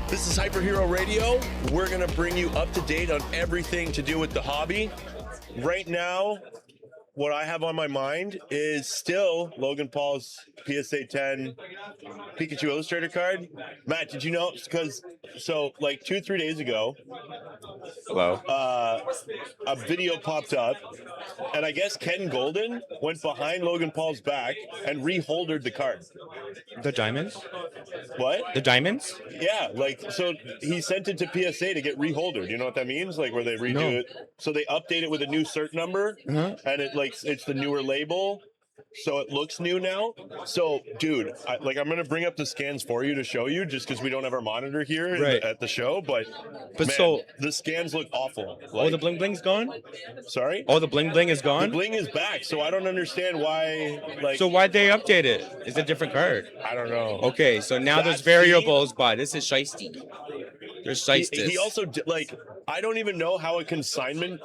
This is Hyper Hero Radio. We're going to bring you up to date on everything to do with the hobby. Right now, what I have on my mind is still Logan Paul's PSA 10 Pikachu Illustrator card. Matt, did you know? Because, like 2-3 days ago, Hello. A video popped up, and I guess Ken Goldin went behind Logan Paul's back and reholdered the card. The diamonds? What? The diamonds? Yeah, so he sent it to PSA to get reholdered. You know what that means? Like where they redo it. So they update it with a new cert number, and it's the newer label. So it looks new now. So, dude, I'm going to bring up the scans for you to show you, just because we don't have our monitor here at the show. But man, so the scans look awful. The bling bling's gone? Sorry? Oh, the bling bling is gone? The bling is back, so I don't understand why. So why'd they update it? It's a different card. I don't know. Okay, so now there's variables, but this is shiesty. There's shiesty. He also, I don't even know how a consignment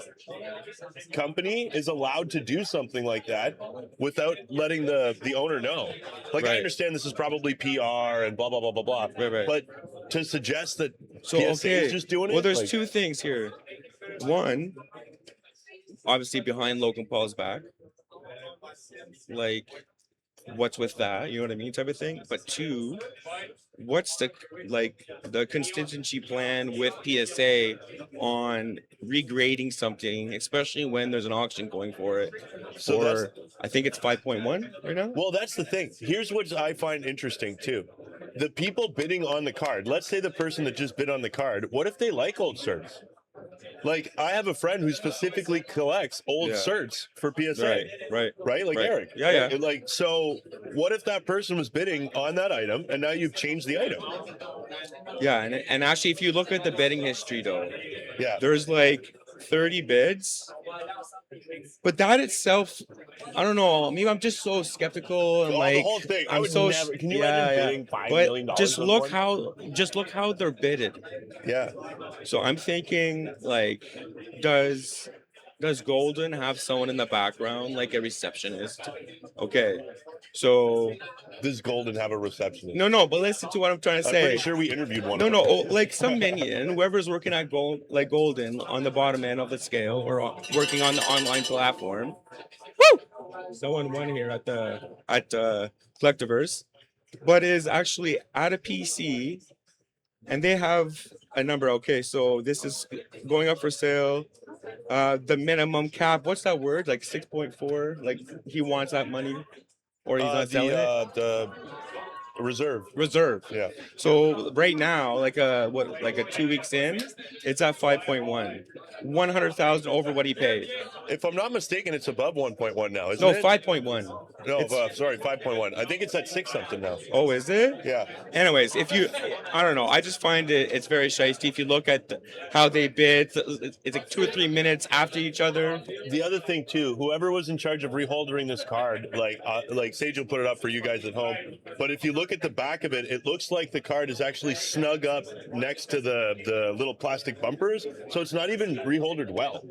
company is allowed to do something like that without letting the owner know. I understand this is probably PR and blah, blah, blah, blah, blah. Right. But to suggest that PSA is just doing it? Well, there's two things here. One, obviously behind Logan Paul's back. What's with that? You know what I mean? Type of thing. But two, what's the contingency plan with PSA on regrading something, especially when there's an auction going for it? I think it's 5.1 right now. Well, that's the thing. Here's what I find interesting too. The people bidding on the card, let's say the person that just bid on the card, what if they like old certs? I have a friend who specifically collects old certs for PSA. Right. Eric. Yeah. So what if that person was bidding on that item and now you've changed the item? Yeah, and actually, if you look at the bidding history, though, there's 30 bids. But that itself, I don't know. Maybe I'm just so skeptical and the whole thing. I'm so never. Can you imagine bidding $5 million? Just look how they're bidded. Yeah. So I'm thinking, does Goldin have someone in the background, like a receptionist? Okay. So does Goldin have a receptionist? No, but listen to what I'm trying to say. I'm pretty sure we interviewed one. Some minion, whoever's working at Goldin on the bottom end of the scale, or working on the online platform. Woo! Someone won here at Collectiverse, but is actually at a PC, and they have a number. Okay, so this is going up for sale. The minimum cap. What's that word? 6.4. He wants that money. Or he's not selling it? The reserve. Yeah. So right now, a 2 weeks in, it's at 5.1. 100,000 over what he paid. If I'm not mistaken, it's above 1.1 now, isn't it? 5.1. No, sorry, 5.1. I think it's at 6 something now. Oh, is it? Yeah. Anyways, I don't know. I just find it's very shiesty. If you look at how they bid, it's 2 or 3 minutes after each other. The other thing too, whoever was in charge of reholdering this card, Sage will put it up for you guys at home. But if you look at the back of it, it looks like the card is actually snug up next to the little plastic bumpers, so it's not even reholdered well.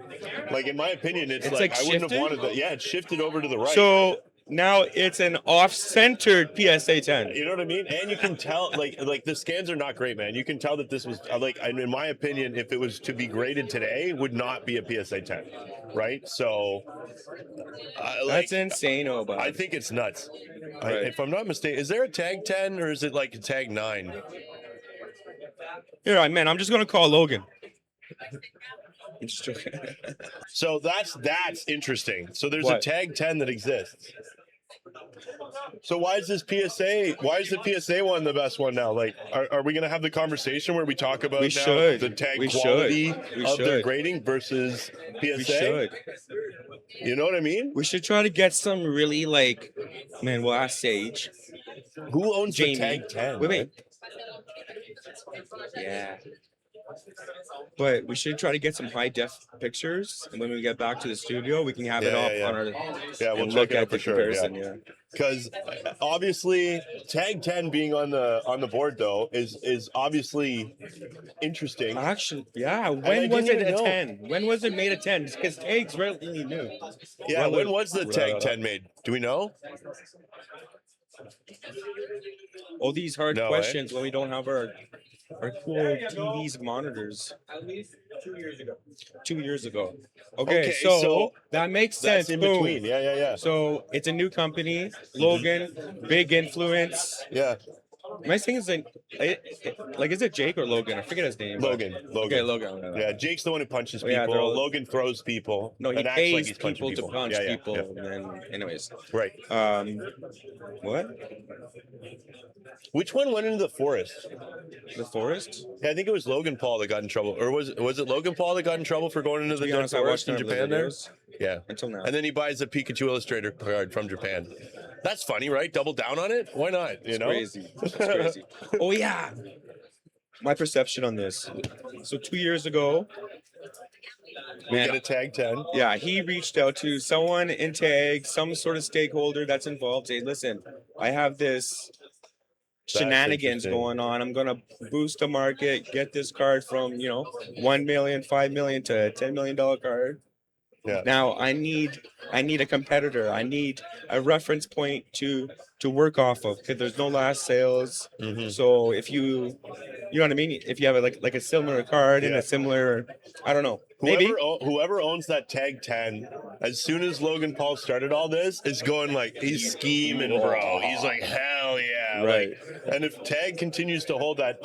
In my opinion, it's I wouldn't have wanted that. Yeah, it's shifted over to the right. So now it's an off-centered PSA 10. You know what I mean? And you can tell, the scans are not great, man. You can tell that this was, in my opinion, if it was to be graded today, would not be a PSA 10, right? So that's insane, bud. I think it's nuts. Right. If I'm not mistaken, is there a tag 10 or is it a tag 9? Here, man, I'm just gonna call Logan. So that's interesting. So there's a tag 10 that exists. So why is the PSA one the best one now? Are we going to have the conversation where we talk about the tag quality of their grading versus PSA? We should. You know what I mean? We should try to get some really we'll ask Sage. Who owns Jamie. the tag 10? Wait. Yeah. But we should try to get some high def pictures, and when we get back to the studio, we can have it up on our. Yeah, we'll look at the comparison. Yeah. Because obviously, tag 10 being on the board though is obviously interesting. Actually, yeah. When was it a 10? When was it made a 10? Because tags relatively new. Yeah. When was the tag 10 made? Do we know? All these hard No, questions when we don't have our cool TVs and monitors. 2 years ago. Okay, Okay, so that makes that's sense. in Boom. between. Yeah. So it's a new company, Logan, big influence. Yeah. Am I saying it's like is it Jake or Logan? I forget his name. but- Logan. Okay, Logan. Yeah, Jake's the one who punches Oh, yeah, people. they're all- Logan throws people. No, he and acts like pays he's punching people to punch Yeah. people. And then, anyways, Right. what? Which one went into the forest? The forest? Yeah, I think it was Logan Paul that got in trouble. Or was it Logan Paul that got in trouble for going into To the be dead honest, I forest watched in none of the Japan there? videos Yeah. until now. And then he buys a Pikachu Illustrator card from Japan. That's funny, right? Double down on it? Why not? You It's know? crazy. It's crazy. Oh yeah. My perception on this. So 2 years ago, We man, get a tag 10. yeah, he reached out to someone in tag, some sort of stakeholder that's involved. Say, listen, I have this shenanigans interesting. going on. I'm gonna boost the market, get this card from 1 million, 5 million to a $10 million card. Yeah. Now I need a competitor. I need a reference point to work off of because there's no last sales. Mhm. So if you know what I mean, if you have like a similar card and Yeah. a similar, I don't know, maybe. Whoever owns that tag 10, as soon as Logan Paul started all this, is going like, he's scheming, bro. He's like, hell yeah. Right. Like, and if tag continues to hold that,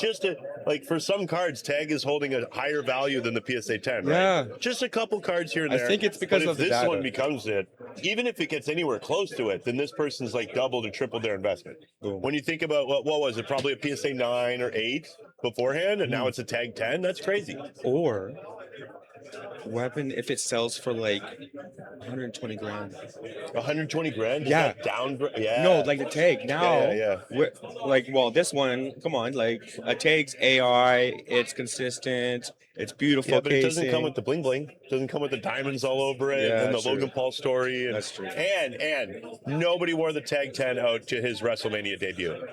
like for some cards, tag is holding a higher value than the PSA 10, right? Yeah. Just a couple cards here and I there. think it's because but if of the this data. one becomes it, even if it gets anywhere close to it, then this person's like doubled or tripled their investment. Boom. When you think about what was it, probably a PSA 9 or 8 beforehand, and Hmm. now it's a tag 10, that's crazy. Or weapon if it sells for like 120 grand. 120 grand? Does Yeah. that downgrade? Yeah. No, like the tag now. Yeah. This one, come on, like a tag's AI, it's consistent, it's beautiful. Yeah, but it casing. doesn't come with the bling bling. It doesn't come with the diamonds all over it Yeah, and the true. Logan Paul story. And, That's true. And nobody wore the tag 10 out to his WrestleMania debut.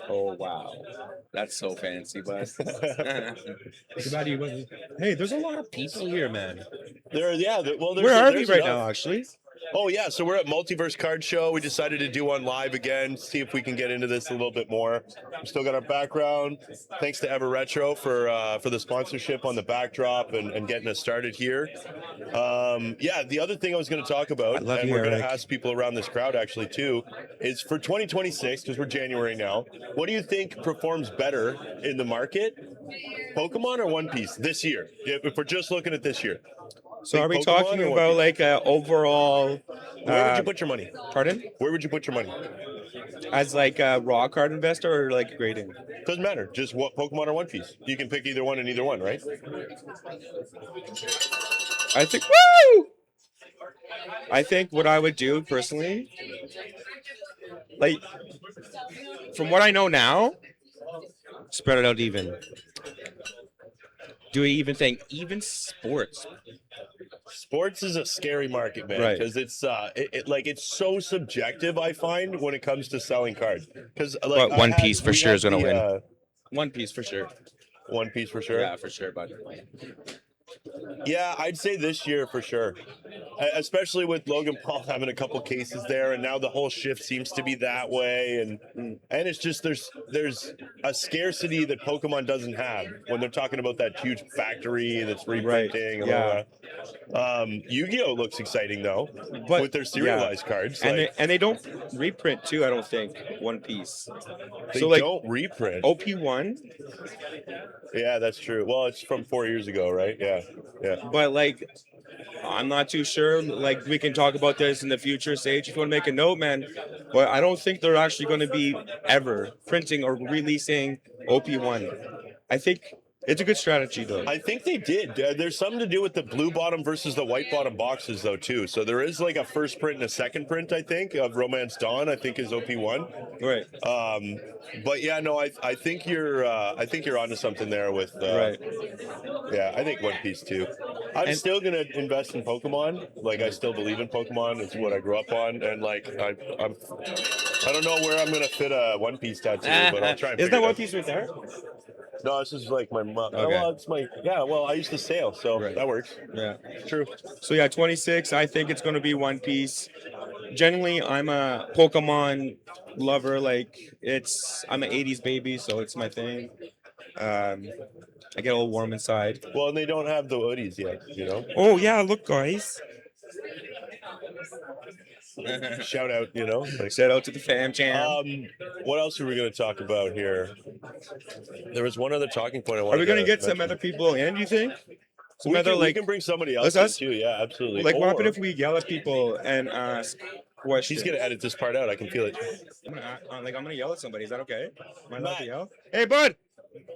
Oh wow, that's so fancy, but hey, there's a lot of people here, man. There's Where are we there's right enough. now, actually? Oh yeah, so we're at Multiverse Card Show. We decided to do one live again, see if we can get into this a little bit more. We still got our background. Thanks to Evoretro for the sponsorship on the backdrop and getting us started here. The other thing I was going to talk about, and we're going to ask people around this crowd actually too, is for 2026, because we're January now, what do you think performs better in the market, Pokemon or One Piece this year? If we're just looking at this year. So are we Pokemon talking or One about Piece? like overall? Where would you put your money? Pardon? Where would you put your money? As like a raw card investor or like grading? Doesn't matter. Just what Pokemon or One Piece. You can pick either one and either one, right? I think. Woo! I think what I would do personally, like from what I know now, spread it out even. Do an even thing, even sports. Sports is a scary market, man, Right. because it's it's so subjective. I find when it comes to selling cards, because But One Piece for sure is gonna win. One Piece for sure. One Piece for sure. Yeah, for sure, bud. Yeah, I'd say this year for sure, especially with Logan Paul having a couple cases there, and now the whole shift seems to be that way, and it's just there's a scarcity that Pokemon doesn't have when they're talking about that huge factory that's reprinting. And all that. Yu-Gi-Oh looks exciting though, But with their serialized cards. And they don't reprint too. I don't think One Piece. They So like don't reprint. OP1, Yeah, that's true. Well, it's from 4 years ago, right? Yeah. but like I'm not too sure. Like we can talk about this in the future, Sage, if you want to make a note, man. But I don't think they're actually going to be ever printing or releasing OP1. I think it's a good strategy though. I think they did. There's something to do with the blue bottom versus the white bottom boxes, though, too. So there is like a first print and a second print, I think, of Romance Dawn. I think is OP1. Right. But yeah, no, I think you're onto something there with. Right. Yeah, I think One Piece too. I'm still gonna invest in Pokemon. Like I still believe in Pokemon. It's what I grew up on, and like I don't know where I'm gonna fit a One Piece tattoo, but I'll try and. Isn't that One One Piece right there? No, this is like my mom. Okay. Well, it's my Well, I used to sail, so Right. that works. Yeah. True. So yeah, 26. I think it's going to be One Piece. generally, I'm a Pokemon lover. Like I'm an '80s baby, so it's my thing. I get all warm inside. Well, and they don't have the hoodies yet, you know. Oh yeah, look, guys. Shout out, you know. Like, Shout out to the fam jam. what else are we going to talk about here? There was one other talking point I Are wanted we gonna to get some mention. other people in? Do you think? Some We other can, we like can bring somebody else us? in too. Yeah, absolutely. Like what happened Or if we yell at people and ask questions? she's going to edit this part out. I can feel it. I'm gonna yell at somebody. Is that okay? Am I allowed Matt. to yell? Hey, bud.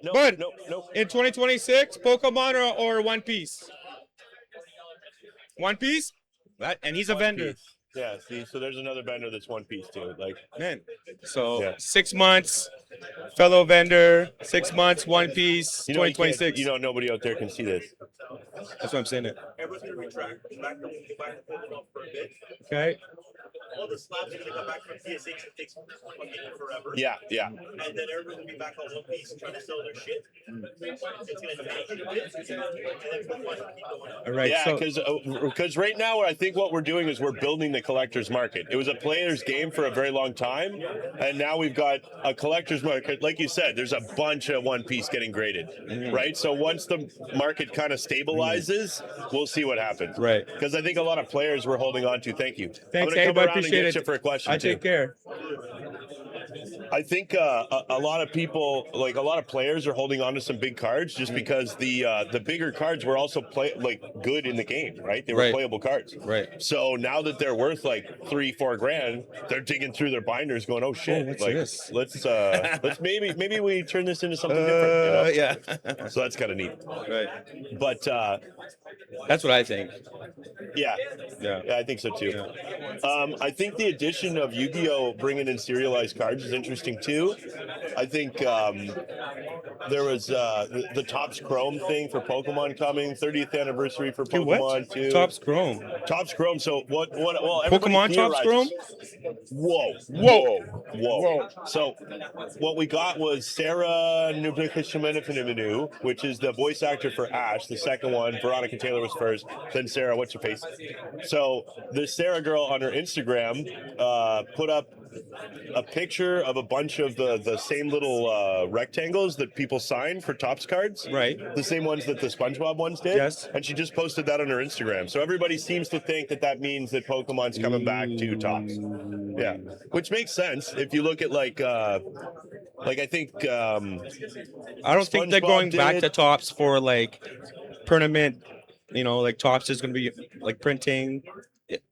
No, Bud. no. In 2026, Pokemon or One Piece? One Piece? That and he's a vendor. Piece. Yeah, see, so there's another vendor that's One Piece too. Like, Man. So Yeah. 6 months, fellow vendor, 6 months, One Piece, you know, 2026. nobody out there can see this. That's what I'm saying. It. Everyone's going to retract. Back the Pokemon for a bit. Okay. All the slabs are going to come back from PSH. It takes fucking forever. Yeah. And then everyone's going to be back on One Piece trying to sell their shit. It's going to tank a bit. And then Pokemon's going to keep going up. All right. Yeah, So because right now I think what we're doing is we're building the collector's market. It was a player's game for a very long time, and now we've got a collector's market. Like you said, there's a bunch of One Piece getting graded, right? So once the market kind of stabilizes, we'll see what happens. Right. Because I think a lot of players were holding on to. Thank you. Thanks, I'm gonna Abe. come I around and appreciate get it. you for a question I too. take care. I think a lot of people, like a lot of players, are holding on to some big cards just because the bigger cards were also good in the game, right? They were Right. playable cards. Right. So now that they're worth like $3-4 grand, they're digging through their binders, going, "Oh shit! what's like this? let's maybe we turn this into something different." You know? Yeah. So that's kind of neat. Right. But That's what I think. yeah, Yeah. I think so too. I think the addition of Yu-Gi-Oh! Bringing in serialized cards is interesting too. I think there was the Topps Chrome thing for Pokemon coming, 30th anniversary for Hey, what? Pokemon too. Topps Chrome. Topps Chrome. So what? Well, everybody Pokemon Topps theorizes- Chrome? Whoa. So what we got was Sarah Nubikishimenu, which is the voice actor for Ash, the second one. Veronica Taylor was first, then Sarah, what's her face? So the Sarah girl on her Instagram put up a picture of a bunch of the same little rectangles that people sign for Topps cards. Right. The same ones that the SpongeBob ones did. Yes. And she just posted that on her Instagram. So everybody seems to think that means that Pokemon's coming back to Topps. Yeah. Which makes sense if you look at like I think I don't think they're SpongeBob going back did. to Topps for like tournament. Like Topps is going to be like printing.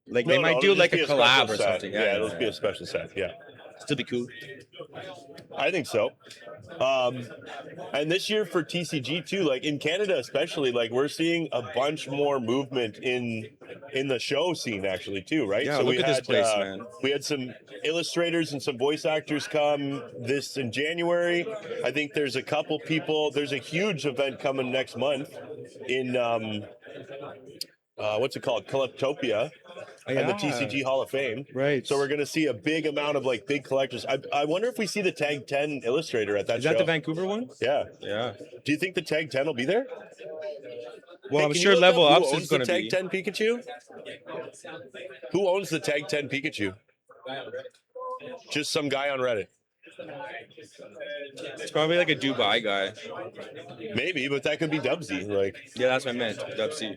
Like they might do it'll like just a be collab special or set. something. Yeah, it'll be a special set. Yeah. Still be cool. I think so. And this year for TCG too, like in Canada especially, like we're seeing a bunch more movement in the show scene actually too, right? Yeah, so look we at this had, place, man. We had some illustrators and some voice actors come this in January. I think there's a couple people. There's a huge event coming next month in what's it called? Collectopia. And the TCG Hall of Fame. Right. So we're going to see a big amount of like big collectors. I wonder if we see the Tag 10 illustrator at that Is show. that the Vancouver one? Yeah. Yeah. Do you think the Tag 10 will be there? Well, Hey, I'm can sure you look Level up Ups who is owns going the to Tag be. 10 Pikachu? Who owns the Tag 10 Pikachu? Just some guy on Reddit. It's probably like a Dubai guy. Maybe, but that could be Dubsy. Like, Yeah, that's what I meant. Dubsy.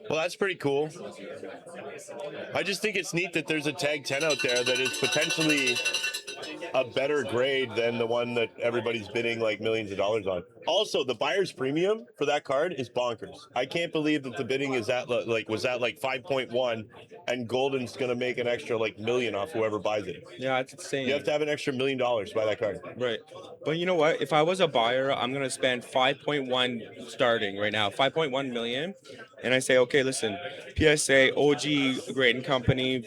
well, that's pretty cool. I just think it's neat that there's a Tag 10 out there that is potentially a better grade than the one that everybody's bidding like millions of dollars on. Also, the buyer's premium for that card is bonkers. I can't believe that the bidding is at was at 5.1, and Goldin's gonna make an extra like million off whoever buys it. Yeah, it's insane. You have to have an extra $1 million to buy that card. Right. But you know what? If I was a buyer, I'm going to spend 5.1 starting right now, 5.1 million. And I say, okay, listen, PSA, OG grading company,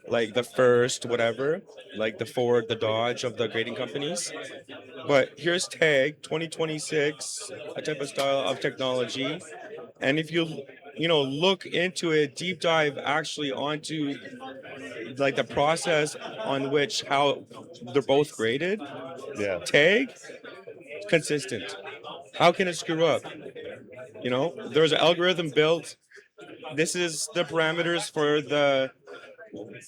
like the first, whatever, like the Ford, the Dodge of the grading companies. But here's Tag 2026, a type of style of technology. And if you look into it, deep dive actually onto like the process on which how they're both graded, Yeah. Tag, consistent. How can it screw up? You know, there's an algorithm built. This is the parameters for the,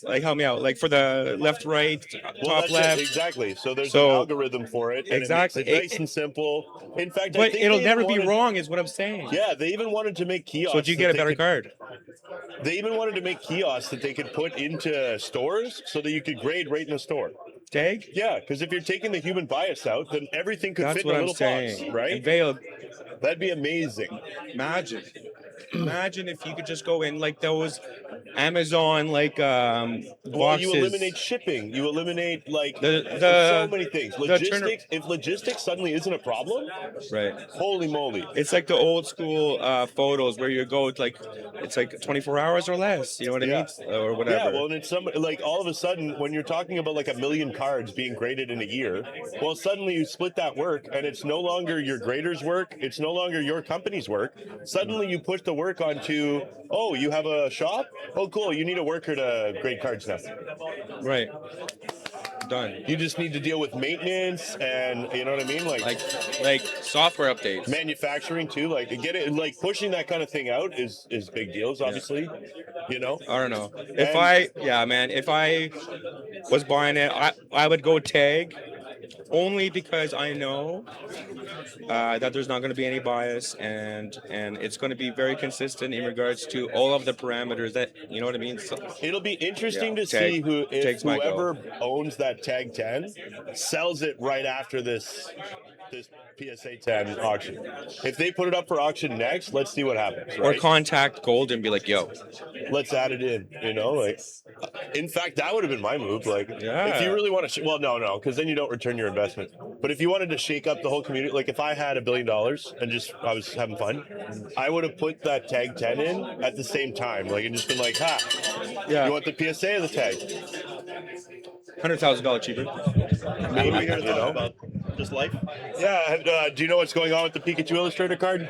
like, help me out, like for the left, right, Well, top, that's left. it, exactly. So there's an So algorithm for it, and exactly, it makes it nice and simple. In fact, I but think it'll they even never be wanted, wrong, is what I'm saying. yeah, they even wanted to make kiosks. So do you get a better card? They even wanted to make kiosks that they could put into stores so that you could grade right in the store. Tag? Yeah, because if you're taking the human bias out, then everything could That's fit what in a I'm little saying. box, right? And they'll That'd be amazing. imagine. Imagine if you could just go in like those Amazon like Well, you boxes. eliminate shipping. You eliminate like The so many things. the turn- Logistics. If logistics suddenly isn't a problem, right. holy moly! It's like the old school photos where you go like it's like 24 hours or less. You know what I Yeah. mean? Or whatever. Yeah, well, and it's some like all of a sudden when you're talking about like 1 million cards being graded in a year, well, suddenly you split that work and it's no longer your grader's work, it's no longer your company's work. Suddenly you push the work onto, oh, you have a shop? Oh, cool, you need a worker to grade cards now. Right. Done. You just need to deal with maintenance and you know what I mean, Like software updates. manufacturing too. Like to get it, like pushing that kind of thing out is big deals, obviously. You know. I don't know. If I was buying it, I would go tag, only because I know that there's not going to be any bias, and it's going to be very consistent in regards to all of the parameters that, you know what I mean. So, It'll be interesting Yeah, to see tag if takes my whoever go. owns that tag 10 sells it right after this PSA 10 auction. If they put it up for auction next, let's see what happens. Or Right? contact Gold and be like, yo, Let's add it in. You know, like. In fact, that would have been my move. Like, Yeah. if you really want to, well, no, because then you don't return your investment. But if you wanted to shake up the whole community, like if I had $1 billion and just I was having fun, I would have put that tag 10 in at the same time, like, and just been like, ha, yeah, you want the PSA or the tag? $100,000 cheaper. Maybe, What are we here to you talk know? about? Just life? Yeah. Do you know what's going on with the Pikachu Illustrator card?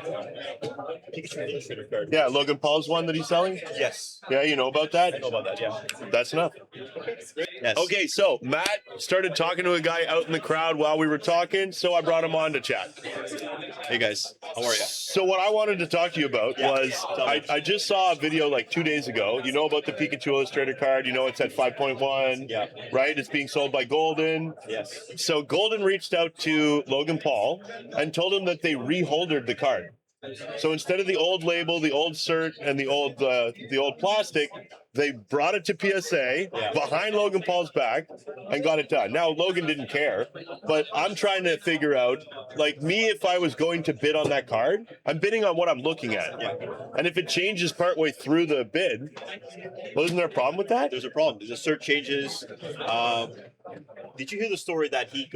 Pikachu Illustrator card. Yeah, Logan Paul's one that he's selling. Yes. Yeah, you know about that? I know about that, yeah. That's enough. Yes. Okay, so Matt started talking to a guy out in the crowd while we were talking, so I brought him on to chat. Hey guys, how are you? So what I wanted to talk to you about was tell me. I just saw a video like 2 days ago. You know about the Pikachu Illustrator card? You know it's at 5.1. Yeah. Right? It's being sold by Goldin. Yes. So Goldin reached out to Logan Paul and told him that they reholdered the card. So instead of the old label, the old cert, and the old plastic, they brought it to PSA behind Logan Paul's back and got it done. Now Logan didn't care, but I'm trying to figure out, like me, if I was going to bid on that card, I'm bidding on what I'm looking at. Yeah. And if it changes partway through the bid, well, isn't there a problem with that? There's a problem. There's a cert changes. Did you hear the story that he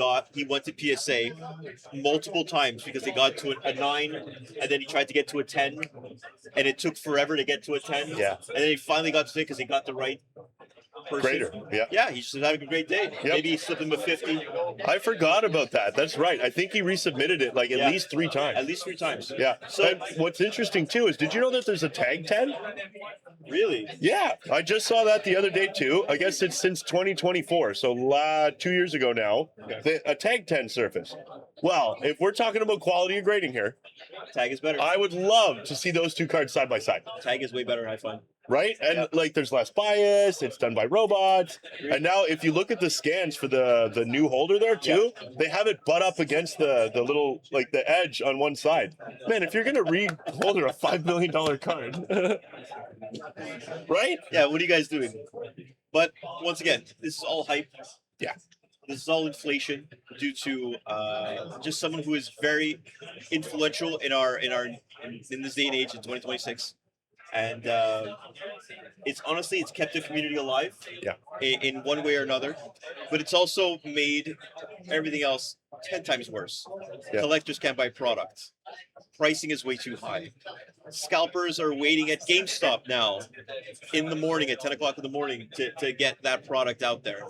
went to PSA multiple times because he got to a 9 and then he tried to get to a 10 and it took forever to get to a 10. Yeah. And then he finally got to it because he got the right person. Greater. Yeah. Yeah, he's just having a great day. Yep. Maybe he slipped him a 50. I forgot about that. That's right. I think he resubmitted it like at Yeah. least 3 times. At least 3 times. Yeah. So- And what's interesting too is, did you know that there's a tag 10? Really? Yeah, I just saw that the other day too. I guess it's since 2024, so 2 years ago now. A tag 10 surface. Well, if we're talking about quality of grading here, Tag is better. I would love to see those 2 cards side by side. Tag is way better, I find. Right? And Yeah. like there's less bias, it's done by robots. And now if you look at the scans for the new holder there too, they have it butt up against the little, like the edge on one side. Man, if you're gonna re-holder a $5 million card, right? Yeah, what are you guys doing? But once again, this is all hype. Yeah. This is all inflation due to just someone who is very influential in this day and age in 2026. And it's kept the community alive, Yeah. in one way or another, but it's also made everything else 10 times worse. Yeah. Collectors can't buy products. Pricing is way too high. Scalpers are waiting at GameStop now in the morning at 10 o'clock in the morning to get that product out there.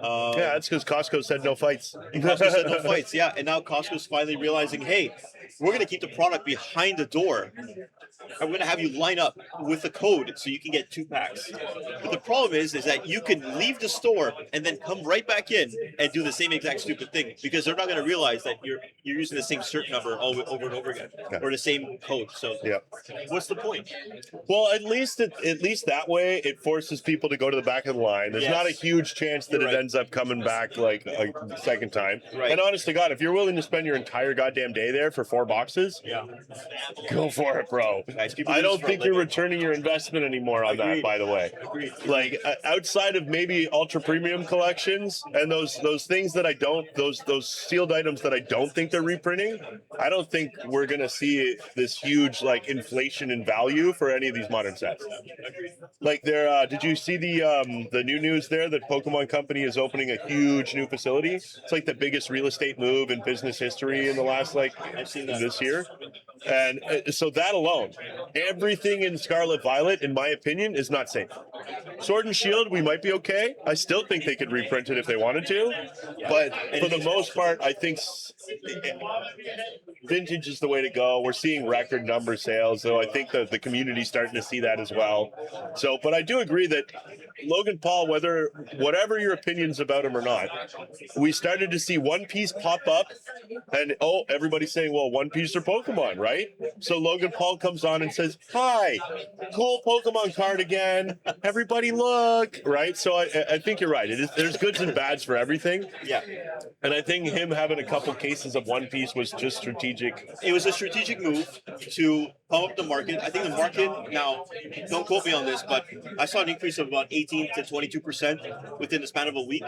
Yeah, that's because Costco said no fights. Costco said no fights, yeah. And now Costco's finally realizing, hey, we're going to keep the product behind the door I'm going to have you line up with the code so you can get 2 packs. But the problem is that you can leave the store and then come right back in and do the same exact stupid thing because they're not going to realize that you're using the same cert number over and over again or the same code. So what's the point? Well, at least that way it forces people to go to the back of the line. There's not a huge chance that it ends up coming back like a second time. Right. And honest to God, if you're willing to spend your entire goddamn day there for 4 boxes, go for it, bro. I don't think you're returning your investment anymore on that, by the way. Agreed. Like outside of maybe ultra premium collections and those things that I don't, those sealed items that I don't think they're reprinting, I don't think we're gonna see this huge like inflation in value for any of these modern sets. Like there, did you see the new news there that Pokemon Company is opening a huge new facility? It's like the biggest real estate move in business history in the last this year. And so that alone, everything in Scarlet Violet, in my opinion, is not safe. Sword and Shield, we might be okay. I still think they could reprint it if they wanted to. But for the most part, I think vintage is the way to go. We're seeing record number sales, so I think that the community's starting to see that as well. So, but I do agree that Logan Paul, whatever your opinions about him or not, we started to see One Piece pop up, and everybody's saying, well, One Piece or Pokemon, right? So Logan Paul comes on and says, hi, cool Pokemon card again. Everybody look, right? So I think you're right. There's goods and bads for everything. Yeah. And I think him having a couple cases of One Piece was just strategic. It was a strategic move to pump up the market. I think the market, now, don't quote me on this, but I saw an increase of about 18 to 22% within the span of a week.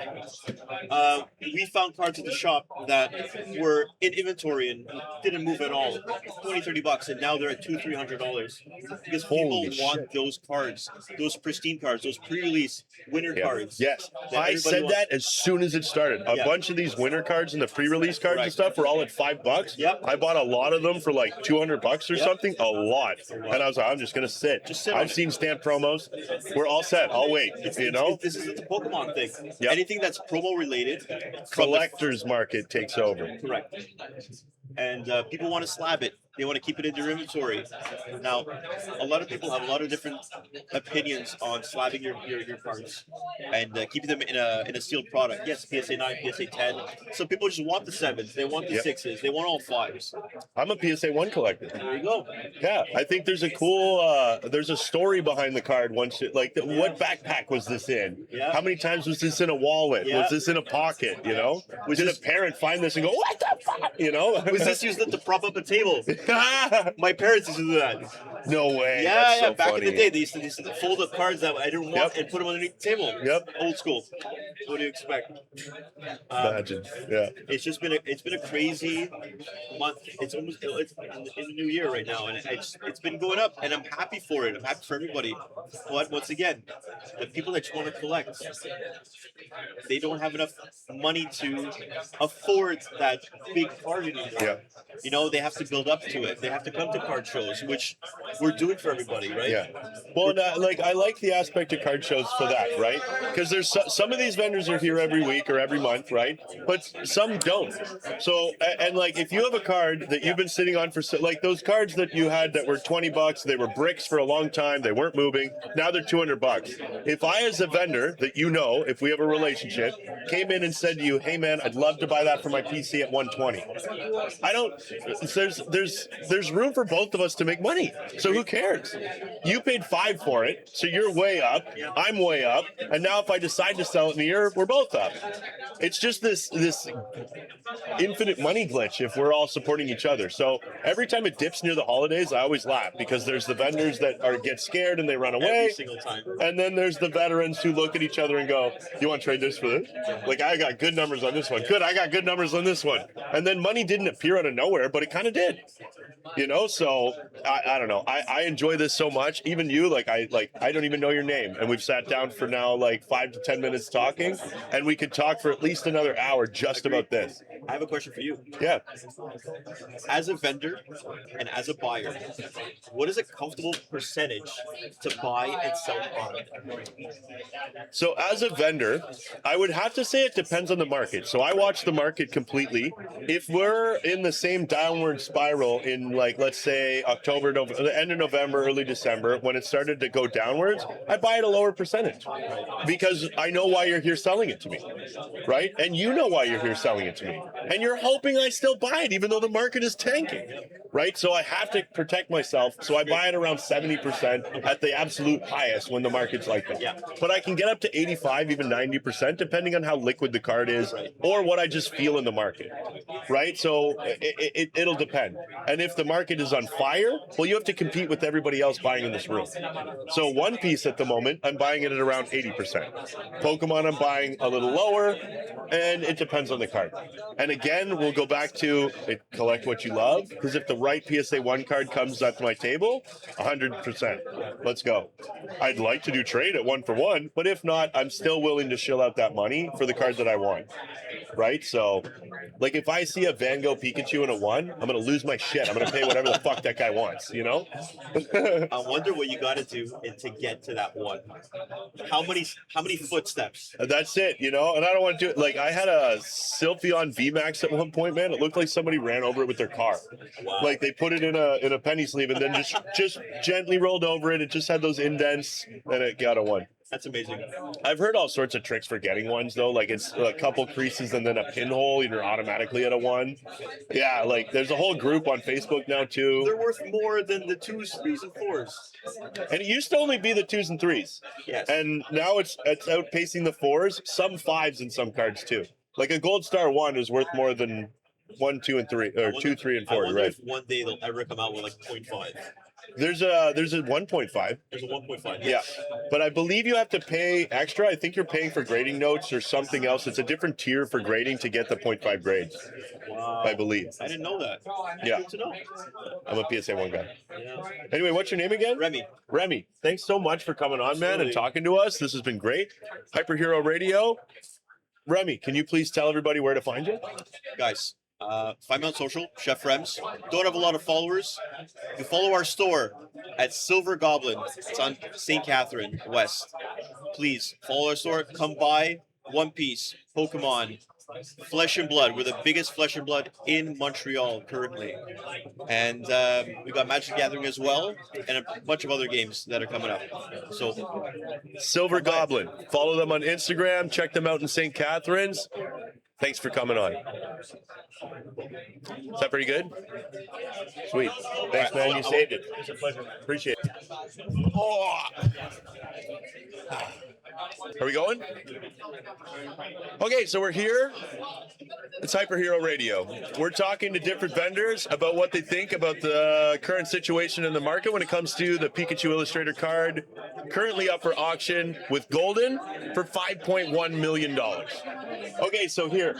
We found cards at the shop that were in inventory and didn't move at all. $20-$30, and now they're at $200-$300 because people want those cards, those pristine cards, those pre-release winner cards. Yes, I said that as soon as it started. A bunch of these winner cards and the pre-release cards and stuff were all at $5. Yep. I bought a lot of them for like $200 or something. A lot. And I was like, I'm just gonna sit. I've seen stamp promos. We're all set. I'll wait. This is the Pokemon thing. Yep. Anything that's promo related, collector's market takes over. Correct. And people want to slab it. They want to keep it in their inventory. Now, a lot of people have a lot of different opinions on slabbing your cards and keeping them in a sealed product. Yes, PSA 9, PSA 10. Some people just want the 7s. They want the 6s. They want all 5s. I'm a PSA 1 collector. There you go. Yeah, I think there's a cool, there's a story behind the card. What backpack was this in? Yeah. How many times was this in a wallet? Yeah. Was this in a pocket? You know? Did a parent find this and go, what the fuck? You know? Was this used to prop up a table? My parents used to do that. No way. Yeah, So back funny. in the day, they used to fold up cards that I didn't want and put them underneath the table. Yep. Old school. What do you expect? Imagine. Yeah. It's been a crazy month. It's in the new year right now, and it's been going up, and I'm happy for it. I'm happy for everybody. But once again, the people that just want to collect, they don't have enough money to afford that big card anymore. Yeah. You know, they have to build up to it. They have to come to card shows, which we're doing for everybody, right? Yeah. Well, I like the aspect of card shows for that, right? Because there's some of these vendors are here every week or every month, right? But some don't. So, and like if you have a card that you've been sitting on for like those cards that you had that were $20, they were bricks for a long time, they weren't moving. Now they're $200. If I, as a vendor that you know, if we have a relationship, came in and said to you, "Hey man, I'd love to buy that for my PC at 120." I don't. There's room for both of us to make money. So who cares? You paid $5 for it, so you're way up. I'm way up, and now if I decide to sell it in a year, we're both up. It's just this infinite money glitch if we're all supporting each other. So every time it dips near the holidays, I always laugh because there's the vendors that get scared and they run away. Every single time. And then there's the veterans who look at each other and go, "You want to trade this for this? Like I got good numbers on this one. Good, I got good numbers on this one." And then money didn't appear out of nowhere, but it kind of did. You know, so I don't know. I enjoy this so much. Even you, I don't even know your name, and we've sat down for now like 5 to 10 minutes talking, and we could talk for at least another hour just about this. I have a question for you. Yeah. As a vendor and as a buyer, what is a comfortable percentage to buy and sell product? So as a vendor, I would have to say it depends on the market. So I watch the market completely. If we're in the same downward spiral in like, let's say October, November, end of November, early December, when it started to go downwards, I buy at a lower percentage because I know why you're here selling it to me, right? And you know why you're here selling it to me. And you're hoping I still buy it even though the market is tanking, right? So I have to protect myself. So I buy it around 70% at the absolute highest when the market's like that. Yeah. But I can get up to 85, even 90%, depending on how liquid the card is or what I just feel in the market, right? So it'll depend. And if the market is on fire, well, you have to compete with everybody else buying in this room. So One Piece at the moment, I'm buying it at around 80%. Pokemon, I'm buying a little lower, and it depends on the card. And again, we'll go back to collect what you love, because if the right PSA 1 card comes up to my table, 100%. Let's go. I'd like to do trade at 1-for-1, but if not, I'm still willing to shill out that money for the card that I want. Right? So, like, if I see a Van Gogh Pikachu in a 1, I'm going to lose my shit. I'm going to pay whatever the fuck that guy wants, you know? I wonder what you got to do to get to that 1. How many footsteps? That's it, you know? And I don't want to do it. Like, I had a Sylphion VMAX at one point, man. It looked like somebody ran over it with their car. Wow. Like, they put it in a penny sleeve and then just gently rolled over it. It just had those indents, and it got a 1. That's amazing. I've heard all sorts of tricks for getting ones, though. Like, it's a couple creases and then a pinhole, and you're automatically at a 1. Yeah, like, there's a whole group on Facebook now, too. They're worth more than the 2s, 3s, and 4s. And it used to only be the 2s and 3s. Yes. And now it's outpacing the 4s, some 5s in some cards, too. Like, a Gold Star 1 is worth more than 1, 2, and 3, or 2, 3, and 4, I wonder right? if one day they'll ever come out with like 0.5. There's a 1.5. There's a 1.5. Yeah, but I believe you have to pay extra. I think you're paying for grading notes or something else. It's a different tier for grading to get the 0.5 grades. Wow. I believe. I didn't know that. Yeah. Good to know. I'm a PSA 1 guy. Yeah. Anyway, what's your name again? Remy. Remy, thanks so much for coming on, man, and Absolutely. talking to us. This has been great. Hyper Hero Radio. Remy, can you please tell everybody where to find you? Guys, find me on social, Chef Rems. Don't have a lot of followers. You follow our store at Silver Goblin. It's on St. Catherine West. Please follow our store. Come by. One Piece, Pokemon, Flesh and Blood. We're the biggest Flesh and Blood in Montreal currently. And we got Magic Gathering as well, and a bunch of other games that are coming up. So Silver Goblin. Follow them on Instagram. Check them out in St. Catharines. Thanks for coming on. Is that pretty good? Sweet. Thanks, man. You saved it. It's a pleasure. Appreciate it. Oh. Are we going? Okay, so we're here. It's Hyper Hero Radio. We're talking to different vendors about what they think about the current situation in the market when it comes to the Pikachu Illustrator card, currently up for auction with Goldin for $5.1 million. Okay, so here,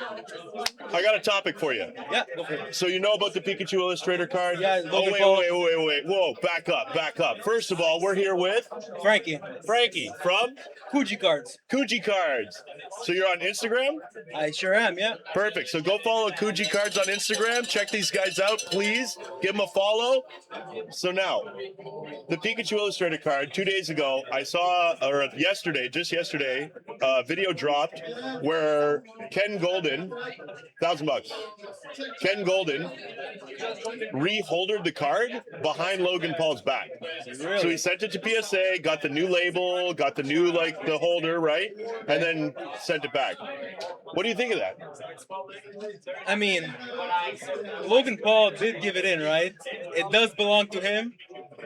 I got a topic for you. Yeah, go for it. So you know about the Pikachu Illustrator card? Yeah, Oh, Logan wait, Paul. wait. Whoa, back up. First of all, we're here with Frankie, Frankie from Coogee cards. Coogee Cards. So you're on Instagram? I sure am, yeah. Perfect. So go follow Coogee Cards on Instagram. Check these guys out, please. Give them a follow. So now, the Pikachu Illustrator card, 2 days ago, I saw, or just yesterday, a video dropped where Ken Goldin, $1,000. Ken Goldin reholdered the card behind Logan Paul's back. So he sent it to PSA, got the new label, got the new, the holder, right? And then sent it back. What do you think of that? I mean, Logan Paul did give it in, right? It does belong to him,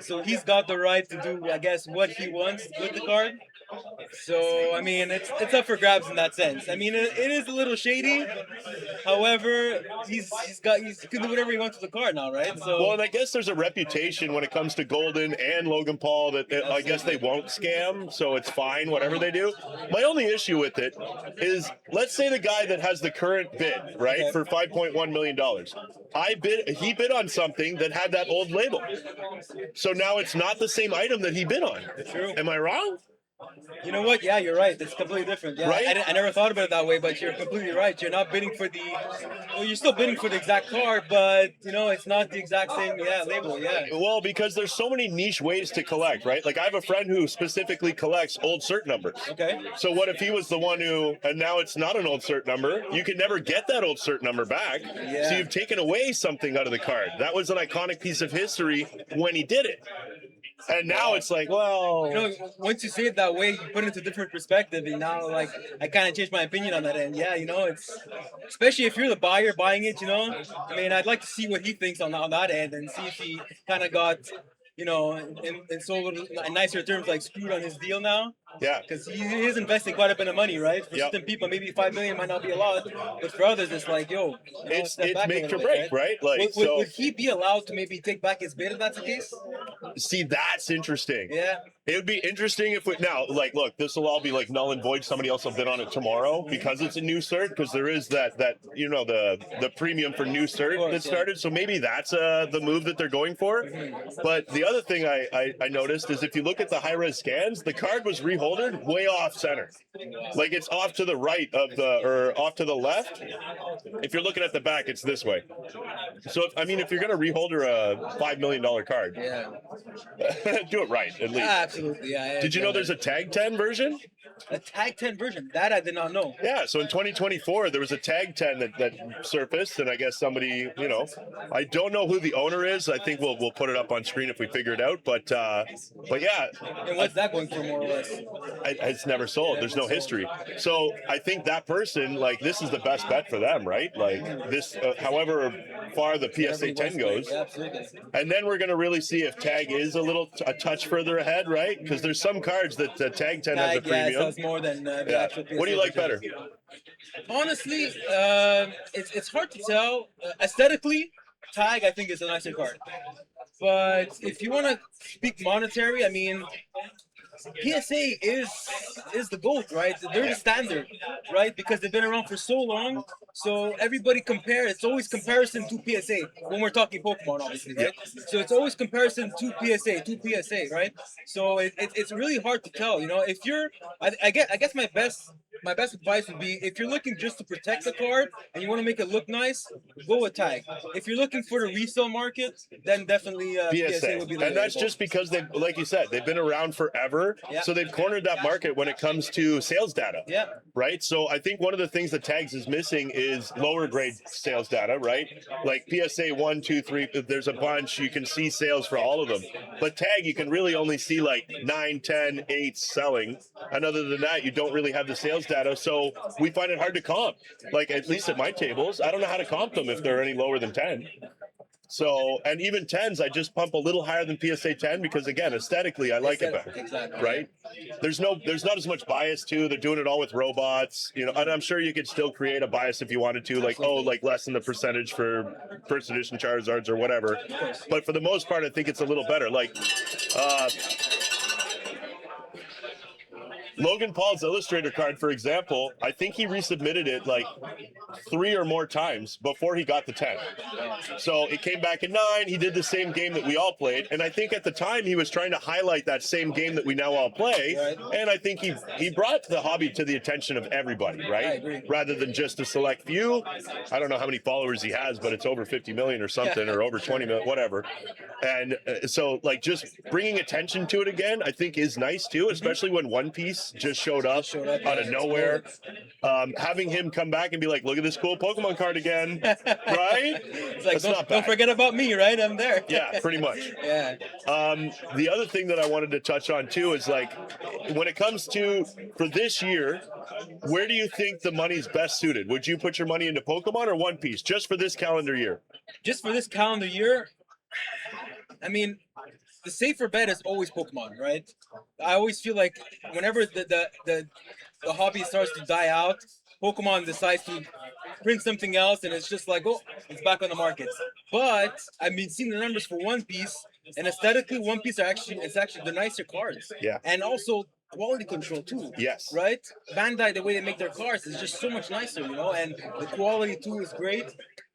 so he's got the right to do, I guess, what he wants with the card. So, I mean, it's up for grabs in that sense. I mean, it is a little shady. However, he can do whatever he wants with the card now, right? So, Well, and I guess there's a reputation when it comes to Goldin and Logan Paul that I guess they won't scam, so it's fine, whatever they do. My only issue with it is, let's say the guy that has the current bid, right, Okay. for $5.1 million. He bid on something that had that old label. So now it's not the same item that he bid on. True. Am I wrong? You know what? Yeah, you're right. It's completely different. Yeah, Right? I never thought about it that way, but you're completely right. You're not bidding for the, well, you're still bidding for the exact car, but you know, it's not the exact same. Yeah, label. Yeah. Well, because there's so many niche ways to collect, right? Like I have a friend who specifically collects old cert numbers. Okay. So what if he was the one who, and now it's not an old cert number? You can never get that old cert number back. Yeah. So you've taken away something out of the card. That was an iconic piece of history when he did it. And now it's like, well, You know, once you say it that way, you put it into different perspective, and now, like, I kind of changed my opinion on that end. Yeah, you know, it's especially if you're the buyer buying it. You know, I mean, I'd like to see what he thinks on that end, and see if he kind of got, you know, in so in nicer terms, like screwed on his deal now. yeah. Because he is investing quite a bit of money, right? For Yep. certain people, maybe 5 million might not be a lot, but for others, it's like, yo, you know, It's step back a make little or bit, break, right? Like, Would he be allowed to maybe take back his bid if that's the case? see, that's interesting. Yeah. It would be interesting if we now, like, look, this will all be like null and void. Somebody else will bid on it tomorrow because it's a new cert. Because there is that you know the premium for new cert course, that yeah. started. So maybe that's the move that they're going for. But the other thing I noticed is if you look at the high res scans, the card was reholdered way off center. Like it's off to the right of or off to the left. If you're looking at the back, it's this way. So if you're gonna reholder a $5 million card, Yeah. do it right at least. Absolutely. Yeah. Did you know there's a Tag 10 version? a Tag 10 version? That I did not know. Yeah, so in 2024, there was a Tag 10 that surfaced, and I guess somebody, I don't know who the owner is. I think we'll put it up on screen if we figure it out. But yeah, And what's that going for, more or less? it's never sold. There's no history. So I think that person, like, this is the best bet for them, right? Like this, however far the PSA 10 goes. Yeah, absolutely. And then we're going to really see if Tag is a touch further ahead, right? Because there's some cards that Tag 10 has a Tag, yeah, premium. sells more than the Yeah. actual PSA What do you like better? version. Honestly, it's hard to tell. Aesthetically, Tag I think is a nicer card. But if you want to speak monetary, I mean, PSA is the GOAT, right? They're the standard, right? Because they've been around for so long. So everybody compares. It's always comparison to PSA when we're talking Pokemon, obviously, right? So it's always comparison to PSA, right? So it's really hard to tell. You know, if you're, I guess my best advice would be if you're looking just to protect the card and you want to make it look nice, go with Tag. If you're looking for the resale market, then definitely PSA would be the And that's way to go. just because they, like you said, they've been around forever. Yeah. So they've cornered that market when it comes to sales data. Yeah. Right. So I think one of the things that Tags is missing is lower grade sales data, right? Like PSA 1, 2, 3, there's a bunch. You can see sales for all of them. But Tag, you can really only see like 9, 10, 8 selling. And other than that, you don't really have the sales data. So we find it hard to comp. Like, at least at my tables, I don't know how to comp them if they're any lower than 10. So, and even 10s, I just pump a little higher than PSA 10 because, again, aesthetically, I like it better. Exactly. Right? There's not as much bias too. They're doing it all with robots, and I'm sure you could still create a bias if you wanted to, like, like lessen the percentage for first edition Charizards or whatever. But for the most part, I think it's a little better. Like, Logan Paul's Illustrator card, for example, I think he resubmitted it like 3 or more times before he got the 10. So it came back at 9. He did the same game that we all played. And I think at the time he was trying to highlight that same game that we now all play. Right. And I think he brought the hobby to the attention of everybody, right? I agree. Rather than just a select few. I don't know how many followers he has, but it's over 50 million or something, or over 20 million, whatever. And so, like, just bringing attention to it again, I think is nice too, especially when One Piece just showed up out of nowhere. Having him come back and be like, look at this cool Pokemon card again, right? It's like, That's not don't bad. forget about me, right? I'm there. Yeah, pretty much. Yeah. The other thing that I wanted to touch on too is, like, when it comes to for this year, where do you think the money's best suited? Would you put your money into Pokemon or One Piece just for this calendar year? Just for this calendar year, I mean, the safer bet is always Pokemon, right? I always feel like whenever the hobby starts to die out, Pokemon decides to print something else, and it's just like, oh, it's back on the market. But I've been seeing the numbers for One Piece, and aesthetically, One Piece it's actually the nicer cards. Yeah. And also quality control too. Yes. Right? Bandai, the way they make their cards is just so much nicer, and the quality too is great.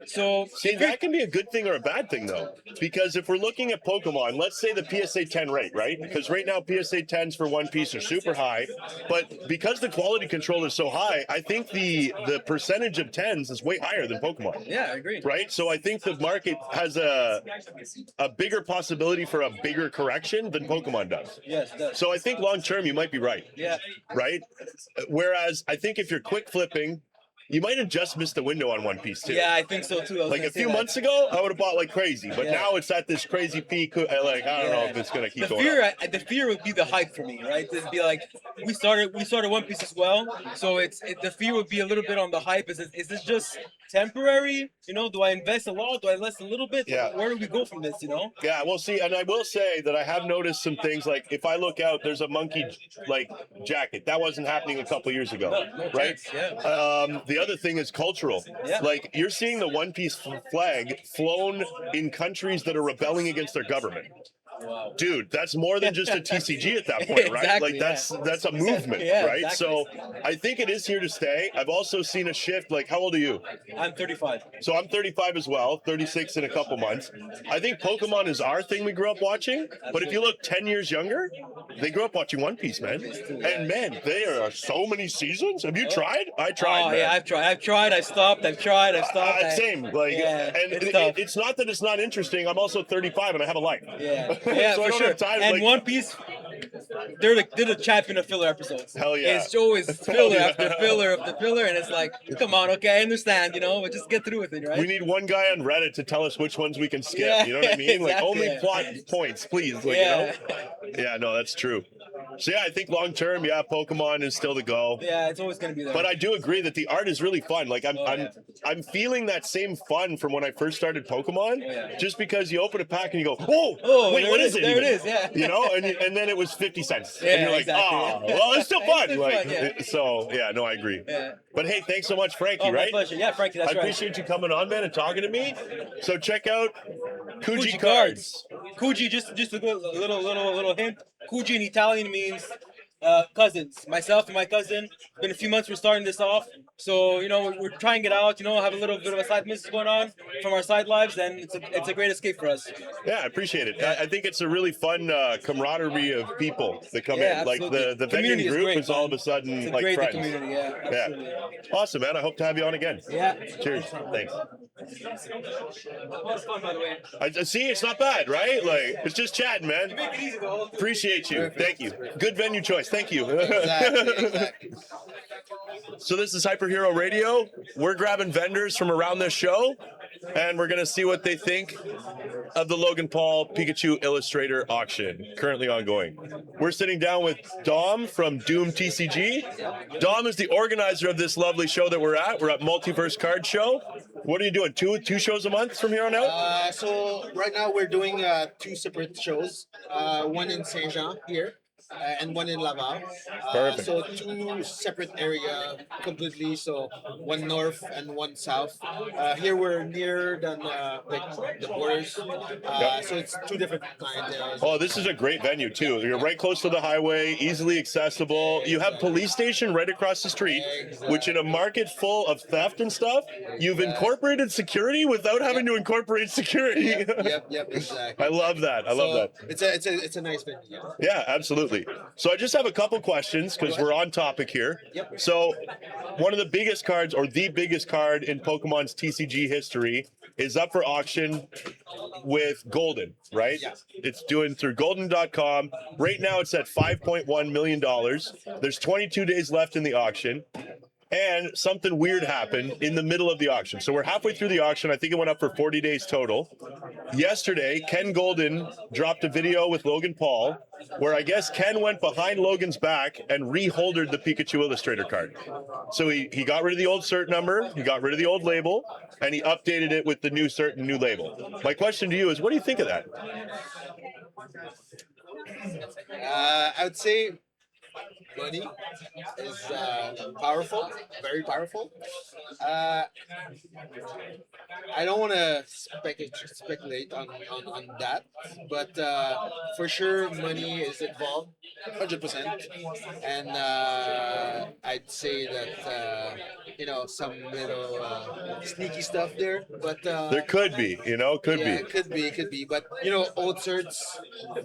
So See, that can be a good thing or a bad thing, though. Because if we're looking at Pokemon, let's say the PSA 10 rate, right? Because right now, PSA 10s for One Piece are super high. But because the quality control is so high, I think the percentage of 10s is way higher than Pokemon. yeah, I agree. Right? So I think the market has a bigger possibility for a bigger correction than Pokemon does. Yes, it does. So I think long term, you might be right. Yeah. Right? Whereas I think if you're quick flipping, you might have just missed the window on One Piece too. Yeah, I think so too. Like a few months ago, I would have bought like crazy, but now it's at this crazy peak. Like I don't know if it's gonna keep going up. The fear would be the hype for me, right? It'd be like we started One Piece as well, so the fear would be a little bit on the hype. Is this just temporary? You know, do I invest a lot? Do I invest a little bit? Yeah. Where do we go from this? You know? Yeah, we'll see. And I will say that I have noticed some things. Like if I look out, there's a monkey like jacket that wasn't happening a couple years ago, No right? chance, yeah. The other thing is cultural. Yeah. Like you're seeing the One Piece flag flown in countries that are rebelling against their government. Wow. Dude, that's more than just a TCG at that point, right? Exactly, like that's a movement, Yeah, right? exactly. So I think it is here to stay. I've also seen a shift. Like, how old are you? I'm 35. So I'm 35 as well, 36 in a couple months. I think Pokemon is our thing we grew up watching. But if you look 10 years younger, they grew up watching One Piece, man. And man, there are so many seasons. Have you tried? I tried. Oh man. yeah, I've tried. I've stopped. I've tried. I've stopped. Same. Like, Yeah, and it's tough. it's not that it's not interesting. I'm also 35 and I have a life. Yeah, yeah, So I for don't sure. have time, And like- One Piece, they're the champion of filler episodes. Hell yeah. It's always filler yeah. after filler after filler, and it's like, come on, okay, I understand, you know, but just get through with it, right? We need one guy on Reddit to tell us which ones we can skip. Yeah, You know what I mean? Like exactly, only yeah. plot points, please. Like, Yeah. you know? Yeah, no, that's true. So yeah, I think long term, yeah, Pokemon is still the go. Yeah, it's always gonna be there. But I do agree that the art is really fun. Like yeah. I'm feeling that same fun from when I first started Pokemon. Yeah. Just because you open a pack and you go, Oh, wait, there what it is is, it? there it even?" is, yeah. You know, and then it was 50 cents. Yeah, and you're like, exactly. oh, well, it's still fun. It's like, fun, yeah. so yeah, no, I agree. Yeah. But hey, thanks so much, Frankie. Oh, my right? pleasure. Yeah, Frankie, that's I right. appreciate you coming on, man, and talking to me. So check out Kuji Kuji Cards. Kuji, just a good little hint. Kuji in Italian means cousins. Myself and my cousin. It's been a few months we're starting this off. So, you know, we're trying it out, you know, have a little bit of a side business going on from our side lives, and it's a great escape for us. Yeah, I appreciate it. I think it's a really fun camaraderie of people that come Yeah, in. Like absolutely. the Community vending is group great, is all of man. a sudden It's a like great friends. community, yeah, absolutely. Yeah. Awesome, man. I hope to have you on again. Yeah. Cheers. Thanks. That was fun, by the way. I see. It's not bad, right? Like it's just chatting, man. Make it easy, though. Appreciate you. Thank you. Good venue choice. Thank you. Exactly. So this is Hyper Hero Radio. We're grabbing vendors from around this show, and we're gonna see what they think of the Logan Paul Pikachu Illustrator auction currently ongoing. We're sitting down with Dom from Doom TCG. Dom is the organizer of this lovely show that we're at. We're at Multiverse Card Show. What are you doing? Two shows a month from here on out? So right now we're doing two separate shows. One in Saint Jean here. And one in Laval. Perfect. So two separate area completely. So one north and one south. Here we're near than like the borders. So it's two different clientele. Oh, this is a great venue too. You're right close to the highway, easily accessible. You have police station right across the street, which in a market full of theft and stuff, you've incorporated security without having to incorporate security. Yep, exactly. I love that. I love that. It's a nice venue. Yeah. Yeah, absolutely. So I just have a couple questions because we're on topic here. Yep. So one of the biggest cards, or the biggest card in Pokemon's TCG history, is up for auction with Goldin, right? Yeah. It's doing through Goldin.com. Right now it's at $5.1 million. There's 22 days left in the auction. And something weird happened in the middle of the auction. So we're halfway through the auction. I think it went up for 40 days total. Yesterday, Ken Goldin dropped a video with Logan Paul where I guess Ken went behind Logan's back and reholdered the Pikachu Illustrator card. So he got rid of the old cert number, he got rid of the old label, and he updated it with the new cert and new label. My question to you is, what do you think of that? I would say money is powerful, very powerful. Uh, I don't want to speculate on that, but for sure money is involved, 100%. And I'd say that some little sneaky stuff there, but There could be, could yeah, be. it could be. But old certs,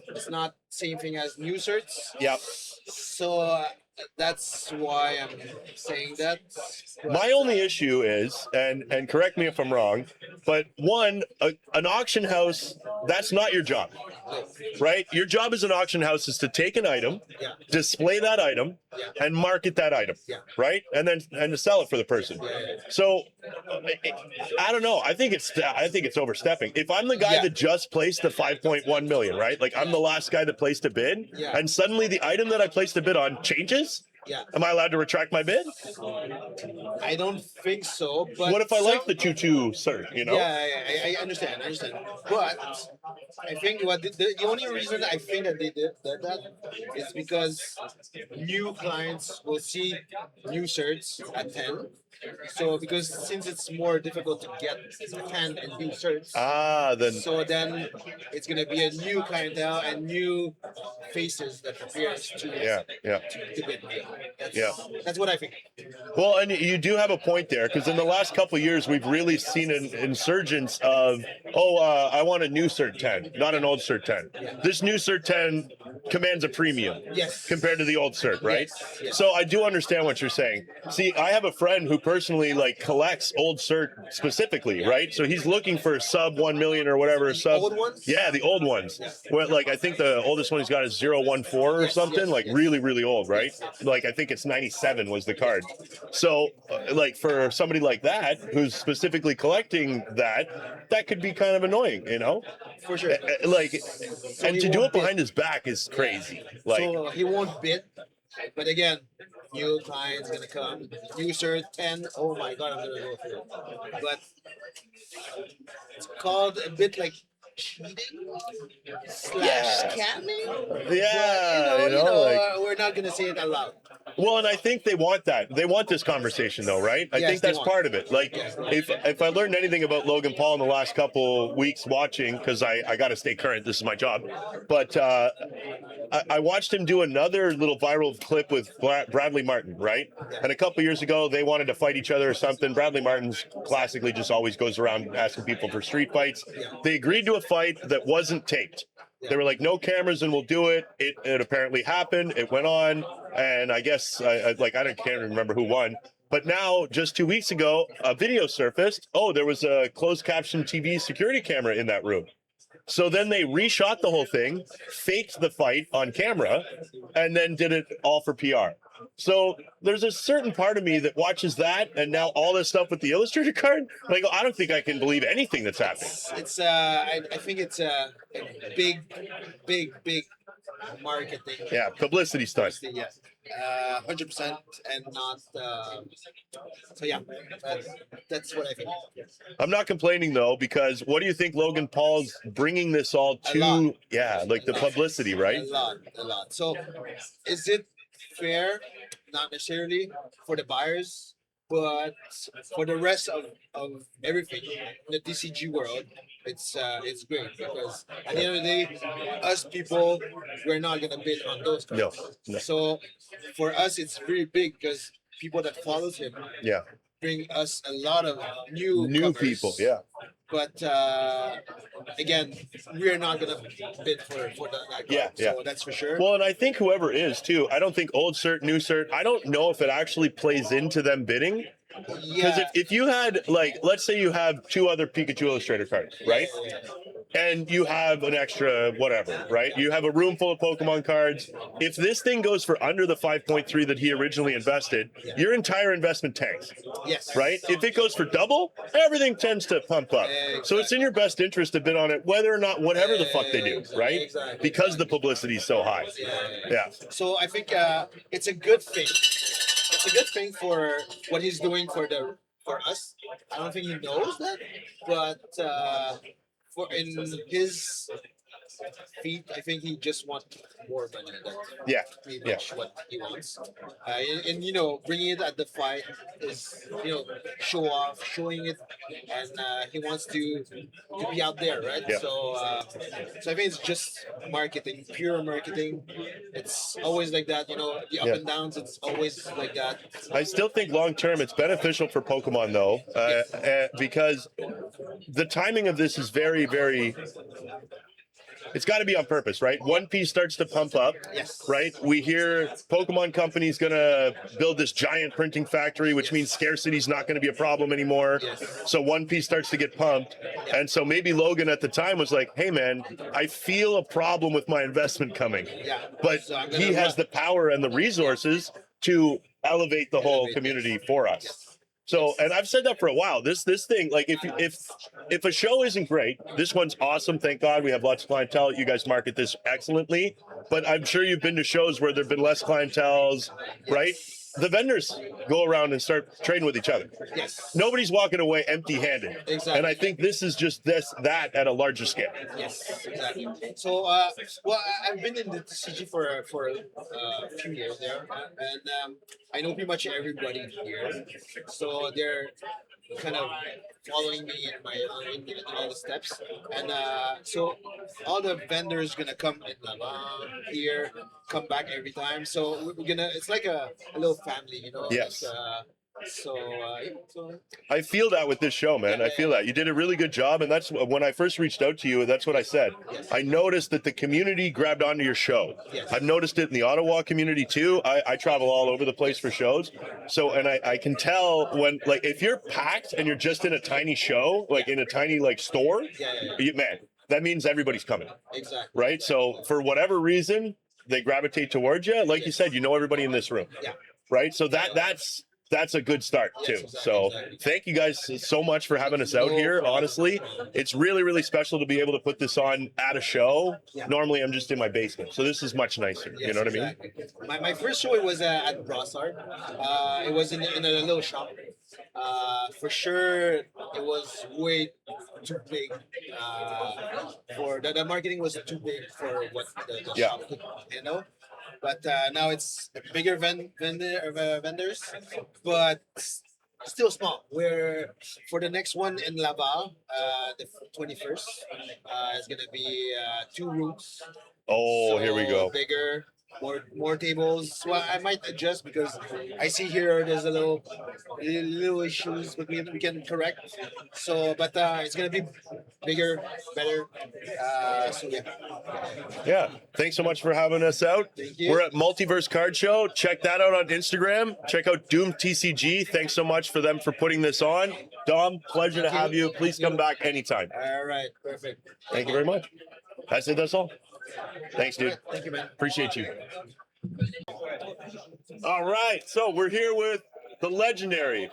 it's not same thing as new certs. Yep. So that's why I'm saying that. My only issue is, and correct me if I'm wrong, but one, an auction house, that's not your job, right? Your job as an auction house is to take an item, Yeah. display that item, Yeah. and market that item, Yeah. right? And to sell it for the person. Yeah. So I don't know. I think it's overstepping. If I'm the guy Yeah. that just placed the 5.1 million, right? Like I'm the last guy that placed a bid, Yeah. and suddenly the item that I placed a bid on changes. Yeah. Am I allowed to retract my bid? I don't think so. But What if I like some- the 2-2 cert, Yeah, I understand. But I think the only reason I think that they did that is because new clients will see new shirts at 10. So because since it's more difficult to get 10 and new shirts, Then then it's gonna be a new clientele and new faces that appears to yeah. to bid. That's, Yeah. that's what I think. Well, and you do have a point there, because in the last couple of years, we've really seen an insurgence of, I want a new Cert 10, not an old Cert 10. This new Cert 10 commands a premium Yes. compared to the old Cert, right? Yes. So I do understand what you're saying. See, I have a friend who personally collects old Cert specifically, right? So he's looking for sub 1 million or whatever. Old ones? Yeah, the old ones. Where I think the oldest one he's got is 014 or something, really, really old, right? I think it's 97 was the card. So, for somebody like that who's specifically collecting that could be kind of annoying, For sure. And he to do won't it behind his back is crazy. So he won't bid. But again, new clients gonna come. New shirt 10. Oh my god, I'm gonna go through it. But it's called a bit like cheating slash scamming. yeah, But, we're not gonna say it aloud. Well, and I think they want that. They want this conversation, though, right? I Yes, think they that's want. part of it. If I learned anything about Logan Paul in the last couple weeks watching, because I got to stay current, this is my job. But I watched him do another little viral clip with Bradley Martin, right? And a couple years ago, they wanted to fight each other or something. Bradley Martin's classically just always goes around asking people for street fights. They agreed to a fight that wasn't taped. They were like, no cameras and we'll do it. It apparently happened. It went on. And I guess, can't remember who won. But now, just 2 weeks ago, a video surfaced. Oh, there was a closed caption TV security camera in that room. So then they reshot the whole thing, faked the fight on camera, and then did it all for PR. So there's a certain part of me that watches that, and now all this stuff with the Illustrator card. I don't think I can believe anything that's happening. It's I think it's a big marketing. Yeah, publicity stunt. Yes, 100%, and not. So yeah, that's what I think. I'm not complaining though, because what do you think Logan Paul's bringing this all to? lot. Yeah, the publicity, right? A lot. So, is it fair? Not necessarily for the buyers, but for the rest of everything in the TCG world, it's great because at the end of the day, us people, we're not gonna bid on those cards. No. So for us, it's very big because people that follows him Yeah, bring us a lot of new people. Yeah. But again, we're not gonna bid for that card. Yeah. So that's for sure. Well, and I think whoever is too. I don't think old cert, new cert. I don't know if it actually plays into them bidding. Because if you had, let's say you have 2 other Pikachu Illustrator cards, right? And you have an extra whatever, right? You have a room full of Pokemon cards. If this thing goes for under the 5.3 that he originally invested, your entire investment tanks, Yes. right? If it goes for double, everything tends to pump up. So it's in your best interest to bid on it, whether or not whatever the fuck they do, right? Exactly. Because the publicity is so high. Yeah. So I think it's a good thing. It's a good thing for what he's doing for us. I don't think he knows that, but for in his feet. I think he just wants more money. That's Yeah, pretty yeah. much what he wants. And bringing it at the fight is show off, showing it, and he wants to be out there, right? Yeah. So I think it's just marketing, pure marketing. It's always like that, the up Yeah. and downs. It's always like that. I still think long term it's beneficial for Pokemon though, because the timing of this is very, very. It's got to be on purpose, right? One Piece starts to pump up, Yes. right? We hear Pokemon Company's gonna build this giant printing factory, which means scarcity is not going to be a problem anymore. Yes. So One Piece starts to get pumped, and so maybe Logan at the time was like, "Hey, man, I feel a problem with my investment coming," Yeah. but So I'm gonna he has run. the power and the resources to elevate the whole community for us. So, and I've said that for a while. This thing, like, if a show isn't great, this one's awesome. Thank God we have lots of clientele. You guys market this excellently. But I'm sure you've been to shows where there've been less clientels, right? The vendors go around and start trading with each other. Yes. Nobody's walking away empty-handed. Exactly. And I think this is just that at a larger scale. Yes, exactly. So, I've been in the TCG for a few years there, and I know pretty much everybody here. So they're kind of following me in all the steps, and so all the vendors gonna come in here, come back every time. So we're gonna. It's like a little family, Yes. So I feel that with this show, man. I feel that. You did a really good job. And that's when I first reached out to you, that's what I said. I noticed that the community grabbed onto your show. Yes. I've noticed it in the Ottawa community too. I travel all over the place for shows. So, and I can tell when, like, if you're packed and you're just in a tiny show, like in a tiny, like, store, man, that means everybody's coming. exactly. Right? So for whatever reason, they gravitate towards you. Like you said, you know everybody in this room. Yeah. Right? So that's a good start too. So thank you guys so much for having us out here. Honestly, it's really, really special to be able to put this on at a show. Normally I'm just in my basement. So this is much nicer. You know what I mean? Exactly. My first show, it was at Brossard. It was in a little shop. For sure, it was way too big. For the marketing was too big for what the shop could handle. But now it's bigger vendors, but still small. We're for the next one in Laval, the 21st. It's gonna be 2 rooms. Oh, here we go. Bigger, more tables. Well, I might adjust because I see here there's a little issues, but we can correct. So, but it's gonna be bigger, better. So yeah. Yeah. Thanks so much for having us out. Thank you. We're at Multiverse Card Show. Check that out on Instagram. Check out Doom TCG. Thanks so much for them for putting this on. Dom, pleasure to have you. Please come back anytime. All right, perfect. Thank you very much. That's it. That's all. Thanks, dude. Thank you, man. Appreciate you. All right. So we're here with the legendary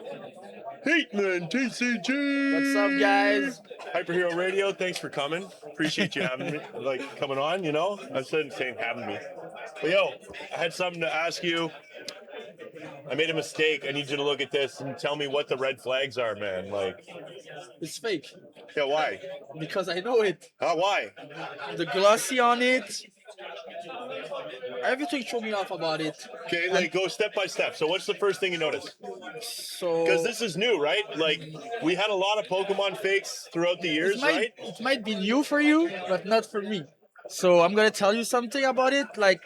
Hateman TCG. What's up, guys? Hyper Hero Radio. Thanks for coming. Appreciate you having me, like coming on. I'm saying having me. But yo, I had something to ask you. I made a mistake. I need you to look at this and tell me what the red flags are, man. Like, It's fake yeah, why? because I know it. Why? The glossy on it, everything threw me off about it. Okay, like go step by step. So what's the first thing you notice? So Because this is new, right? Like we had a lot of Pokemon fakes throughout the years, right? it might be new for you, but not for me. So I'm gonna tell you something about it. Like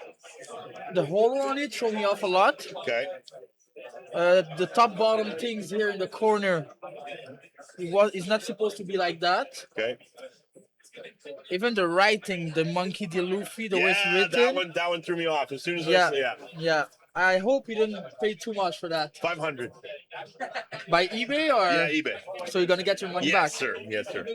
the hole on it threw me off a lot. Okay. The top bottom things here in the corner, it's not supposed to be like that. Okay. Even the writing, the monkey, the Luffy, the way it's Yeah, written. that one threw me off. As soon as Yeah. I hope you didn't pay too much for that. 500. By eBay or? Yeah, eBay. So you're gonna get your money Yes, back. sir. Yes, sir.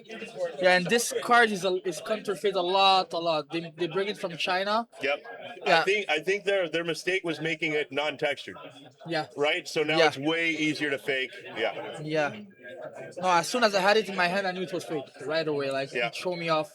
Yeah, and this card is counterfeit a lot. They bring it from China. Yep. Yeah. I think their mistake was making it non-textured, Yeah, right? So now Yeah. it's way easier to fake. Yeah. yeah. No, as soon as I had it in my hand, I knew it was fake right away. Like Yeah. it threw me off.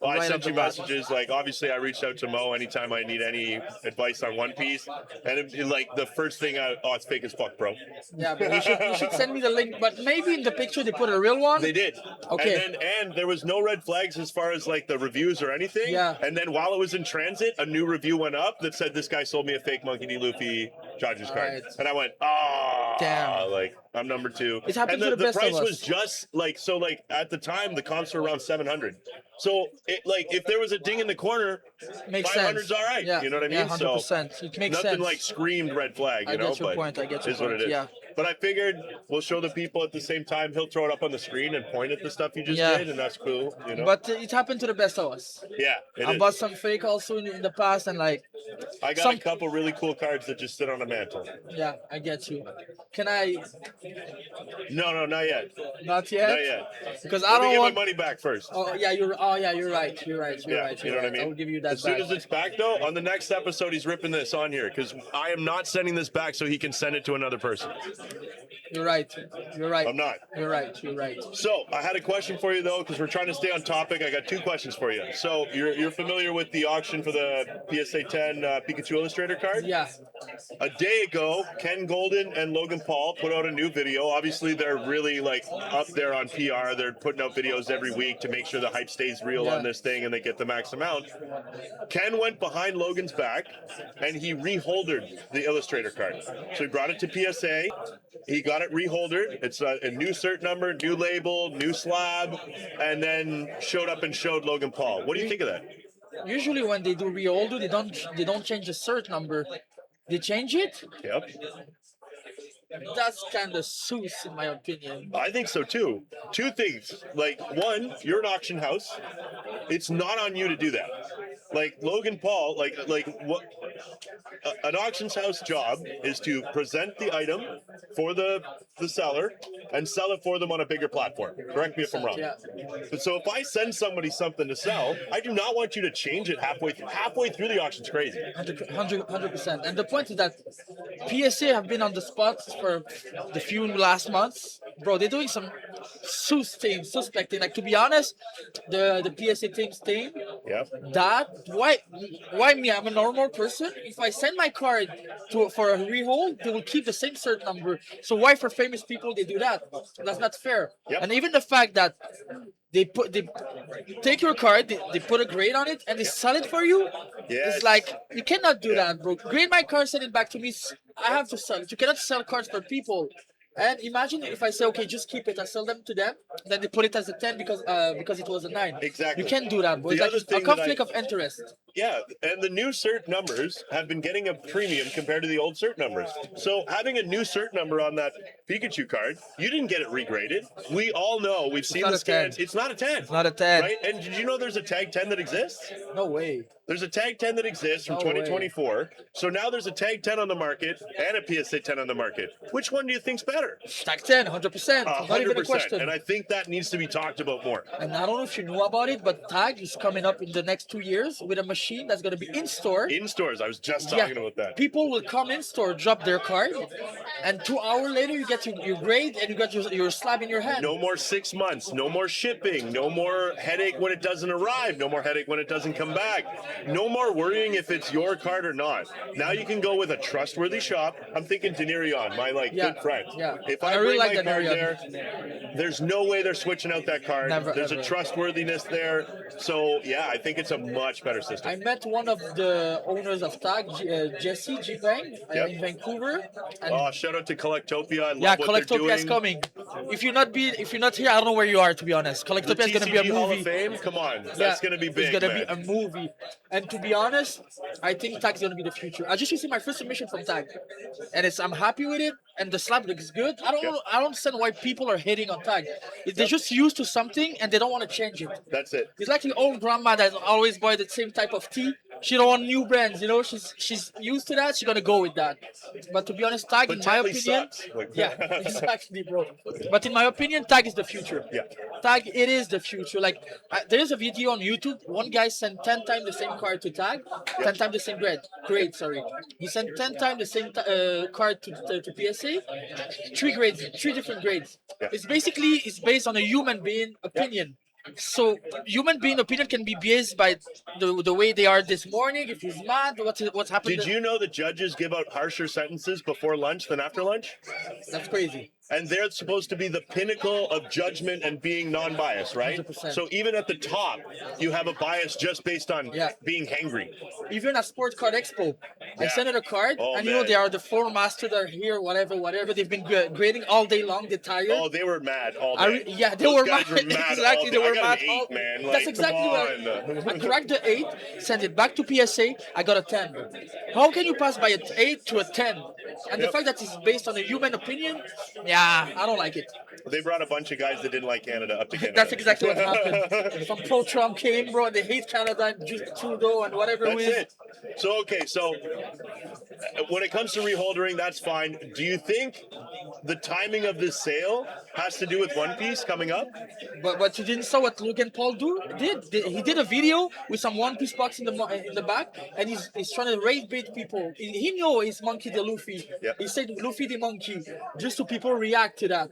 Well, I right sent at you the bottom. messages. Like, obviously, I reached out to Mo anytime I need any advice on One Piece, and like the first thing, it's fake as fuck, bro. Yeah, but you should send me the link. But maybe in the picture they put a real one. They did. Okay. And there was no red flags as far as like the reviews or anything. Yeah. And then while it was in transit, a new review went up that said this guy sold me a fake Monkey D. Luffy Chargers card. Right. And I went, oh, Damn. like I'm number 2. It happened and to the best of price us. was just like at the time the comps were around 700. So it like if there was a ding in the corner, Makes 500's sense. all right. Yeah. You know what I mean? Yeah, 100%. It makes nothing sense. like screamed red flag. You I know, get your but point. I get your is what point. it is. Yeah. But I figured we'll show the people at the same time. He'll throw it up on the screen and point at the stuff you just Yeah. did, and that's cool. You know. But it happened to the best of us. Yeah, it I is. bought some fake also in the past, and like, I got some- a couple really cool cards that just sit on a mantle. yeah, I get you. Can I? No, not yet. Not yet. Not yet. Because Let I me don't get want. my money back first. Oh yeah, you're right. You're right. Yeah, You're you know right. what I mean? I will give you that As soon back. as it's back, though, on the next episode, he's ripping this on here because I am not sending this back so he can send it to another person. You're right. You're right. I'm not. You're right. You're right. So I had a question for you though, because we're trying to stay on topic. I got 2 questions for you. So you're familiar with the auction for the PSA 10 Pikachu Illustrator card? Yeah. A day ago, Ken Goldin and Logan Paul put out a new video. Obviously, they're really like up there on PR. They're putting out videos every week to make sure the hype stays real Yeah. on this thing and they get the max amount. Ken went behind Logan's back and he reholdered the Illustrator card. So he brought it to PSA. He got it reholdered. It's a new cert number, new label, new slab, and then showed up and showed Logan Paul. What do you think of that? Usually when they do reholder, they don't change the cert number. They change it. Yep. That's kind of sus in my opinion. I think so too. 2 things. Like, one, you're an auction house. It's not on you to do that. Like Logan Paul, like what an auction house job is to present the item for the seller and sell it for them on a bigger platform. Correct me if I'm wrong. Yeah. But so if I send somebody something to sell, I do not want you to change it halfway through the auction's crazy. 100%. And the point is that PSA have been on the spot for the few last months. Bro, they're doing some suspect thing. Like, to be honest, the PSA team's thing, Yep. that, why me? I'm a normal person. If I send my card for a rehold, they will keep the same cert number. So why for famous people they do that? That's not fair. Yep. And even the fact that they take your card, they put a grade on it, and they sell it for you. Yes. It's like, you cannot do that, bro. Grade my card, send it back to me. I have to sell it. You cannot sell cards for people. And imagine if I say, okay, just keep it, I sell them to them, then they put it as a 10 because it was a 9. Exactly. You can't do that, bro. The It's like other a thing that conflict I- of interest. Yeah, and the new cert numbers have been getting a premium compared to the old cert numbers. So having a new cert number on that Pikachu card, you didn't get it regraded. We all know, we've seen not the a 10. scans. It's not a 10. It's not a 10. Right? And did you know there's a tag 10 that exists? No way. There's a tag 10 that exists from No way. 2024. So now there's a tag 10 on the market and a PSA 10 on the market. Which one do you think's better? Tag 10, 100%. Not even a 100%. question. And I think that needs to be talked about more. And I don't know if you knew about it, but Tag is coming up in the next 2 years with a machine that's going to be in store. In stores, I was just talking about that. People will come in store, drop their card, and 2 hours later you get your grade and you got your slab in your hand. No more 6 months. No more shipping. No more headache when it doesn't arrive. No more headache when it doesn't come back. No more worrying if it's your card or not. Now you can go with a trustworthy shop. I'm thinking Denerion, my Yeah, good friend. yeah. If I I really bring like my card Denerion. there, there's no way they're switching out that card. Never, There's ever. a trustworthiness there. So yeah, I think it's a much better system. I met one of the owners of Tag, Jesse G. Bang, Yep. in Vancouver. And Oh, shout out to Collectopia. I love yeah, what they're Collectopia is doing. coming. If you're not here, I don't know where you are, to be honest. The Collectopia is going to be a TCG Hall movie. of Fame? Come on. That's Yeah, going to be big, It's gonna man. be a movie, and to be honest, I think Tag's gonna be the future. I just received my first submission from Tag, and I'm happy with it. And the slab looks good. I don't understand why people are hating on Tag. They're just used to something and they don't want to change it. That's it. It's like the old grandma that always buy the same type of tea. She don't want new brands, you know. She's used to that. She's gonna go with that. But to be honest, Tag, But in my Tetley opinion, sucks. Like- yeah, exactly, bro. But in my opinion, Tag is the future. Yeah. Tag, it is the future. Like, there's a video on YouTube. One guy sent 10 times the same card to Tag, 10 times the same grade. Sorry, he sent 10 times the same card to PSA. 3 grades, 3 different grades. Yeah. It's based on a human being opinion. So human being opinion can be biased by the way they are this morning. If he's mad, what's happened? Did you know that judges give out harsher sentences before lunch than after lunch? That's crazy. And they're supposed to be the pinnacle of judgment and being non-biased, right? 100%. So even at the top, you have a bias just based on Yeah. being hangry. Even at Sports Card Expo, I Yeah. sent it a card, Oh, and you know man. they are the four masters that are here, whatever. They've been grading all day long. They're tired. Oh, they were mad all day. Yeah, they Those were guys mad. were mad Exactly, all they day. were I got mad. an 8, man. That's Like, exactly come what I on. cracked the 8, sent it back to PSA. I got a 10. How can you pass by an 8 to a 10? And the Yep. fact that it's based on a human opinion, yeah, I don't like it. They brought a bunch of guys that didn't like Canada up to Canada. That's exactly what happened. Some pro-Trump came, bro, and they hate Canada and Trudeau and whatever That's it is. it. So, okay, so when it comes to reholdering, that's fine. Do you think the timing of this sale has to do with One Piece coming up? But you didn't saw what Logan Paul did. He did a video with some One Piece box in the back, and he's trying to rage bait people. He know he's Monkey the Luffy. Yeah. He said Luffy the Monkey, just so people react to that.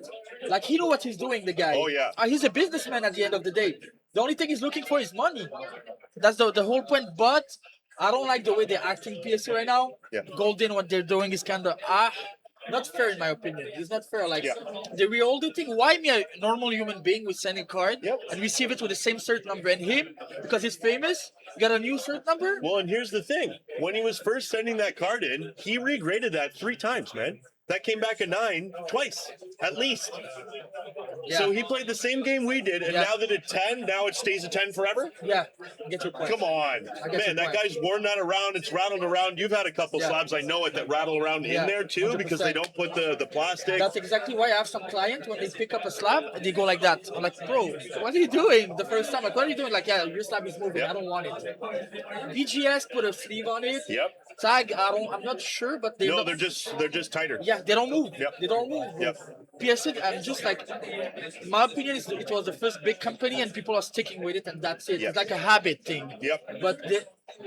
Like he know what he's doing, the guy. Oh, yeah. He's a businessman at the end of the day. The only thing he's looking for is money. That's the whole point. But I don't like the way they're acting PSC right now. Yeah. Goldin, what they're doing is kind of not fair in my opinion. It's not fair. Like Yeah. the reholder thing. Why me, a normal human being, would send a card Yep. and receive it with the same cert number, and him, because he's famous, got a new cert number? Well, and here's the thing. When he was first sending that card in, he regraded that 3 times, man. That came back a 9 twice, at least. Yeah. So he played the same game we did, and Yeah. now that it's 10, now it stays a 10 forever? Yeah, get your point. Come on. get Man, your that point. guy's worn that around. It's rattled around. You've had a couple Yeah. slabs, I know it, that rattle around Yeah, in there too, because they 100%. don't put the plastic. That's exactly why I have some clients, when they pick up a slab, they go like that. I'm like, bro, what are you doing? The first time, like, what are you doing? Like, yeah, your slab is moving. Yep. I don't want it. VGS put a sleeve on it. Yep. Tag, I'm not sure, but No, they're just tighter. yeah, they don't move. Yep. They don't move. Yep. PSA, I'm just like, in my opinion, it was the first big company, and people are sticking with it, and that's it. Yes. It's like a habit thing. Yep. But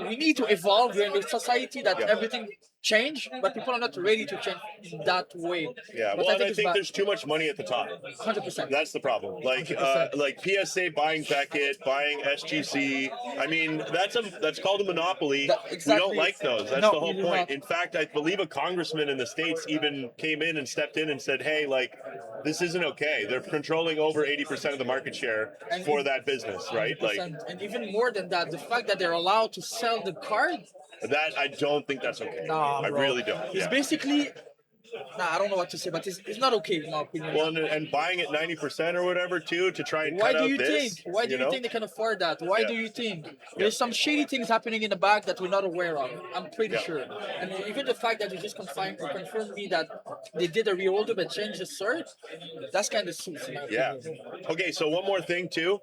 we need to evolve. We're in a society that Yep. everything change, but people are not ready to change in that way. Yeah, But well, and I it's think bad. there's too much money at the top. 100%. That's the problem. Like 100%. PSA buying Beckett, buying SGC. I mean, that's called a monopoly. We Exactly. don't like those. That's No, the whole we do point. not. In fact, I believe a congressman in the States even came in and stepped in and said, "Hey, like, this isn't okay. They're controlling over 80% of the market share And for it- that business, right? Like 100%. And even more than that, the fact that they're allowed to sell the card, that. I don't think that's okay. nah, I bro. really don't. It's Yeah. basically, I don't know what to say, but it's not okay in my opinion. Well, and buying it 90% or whatever too to try and Why cut do out you this. think? Why do you know? think they can afford that? Why Yeah. do you think? There's some shady things happening in the back that we're not aware of. I'm pretty Yeah. sure. And even the fact that you just confirmed me that they did a reholder but changed the cert, that's kind of suits. In my Yeah. opinion. Okay, so one more thing too.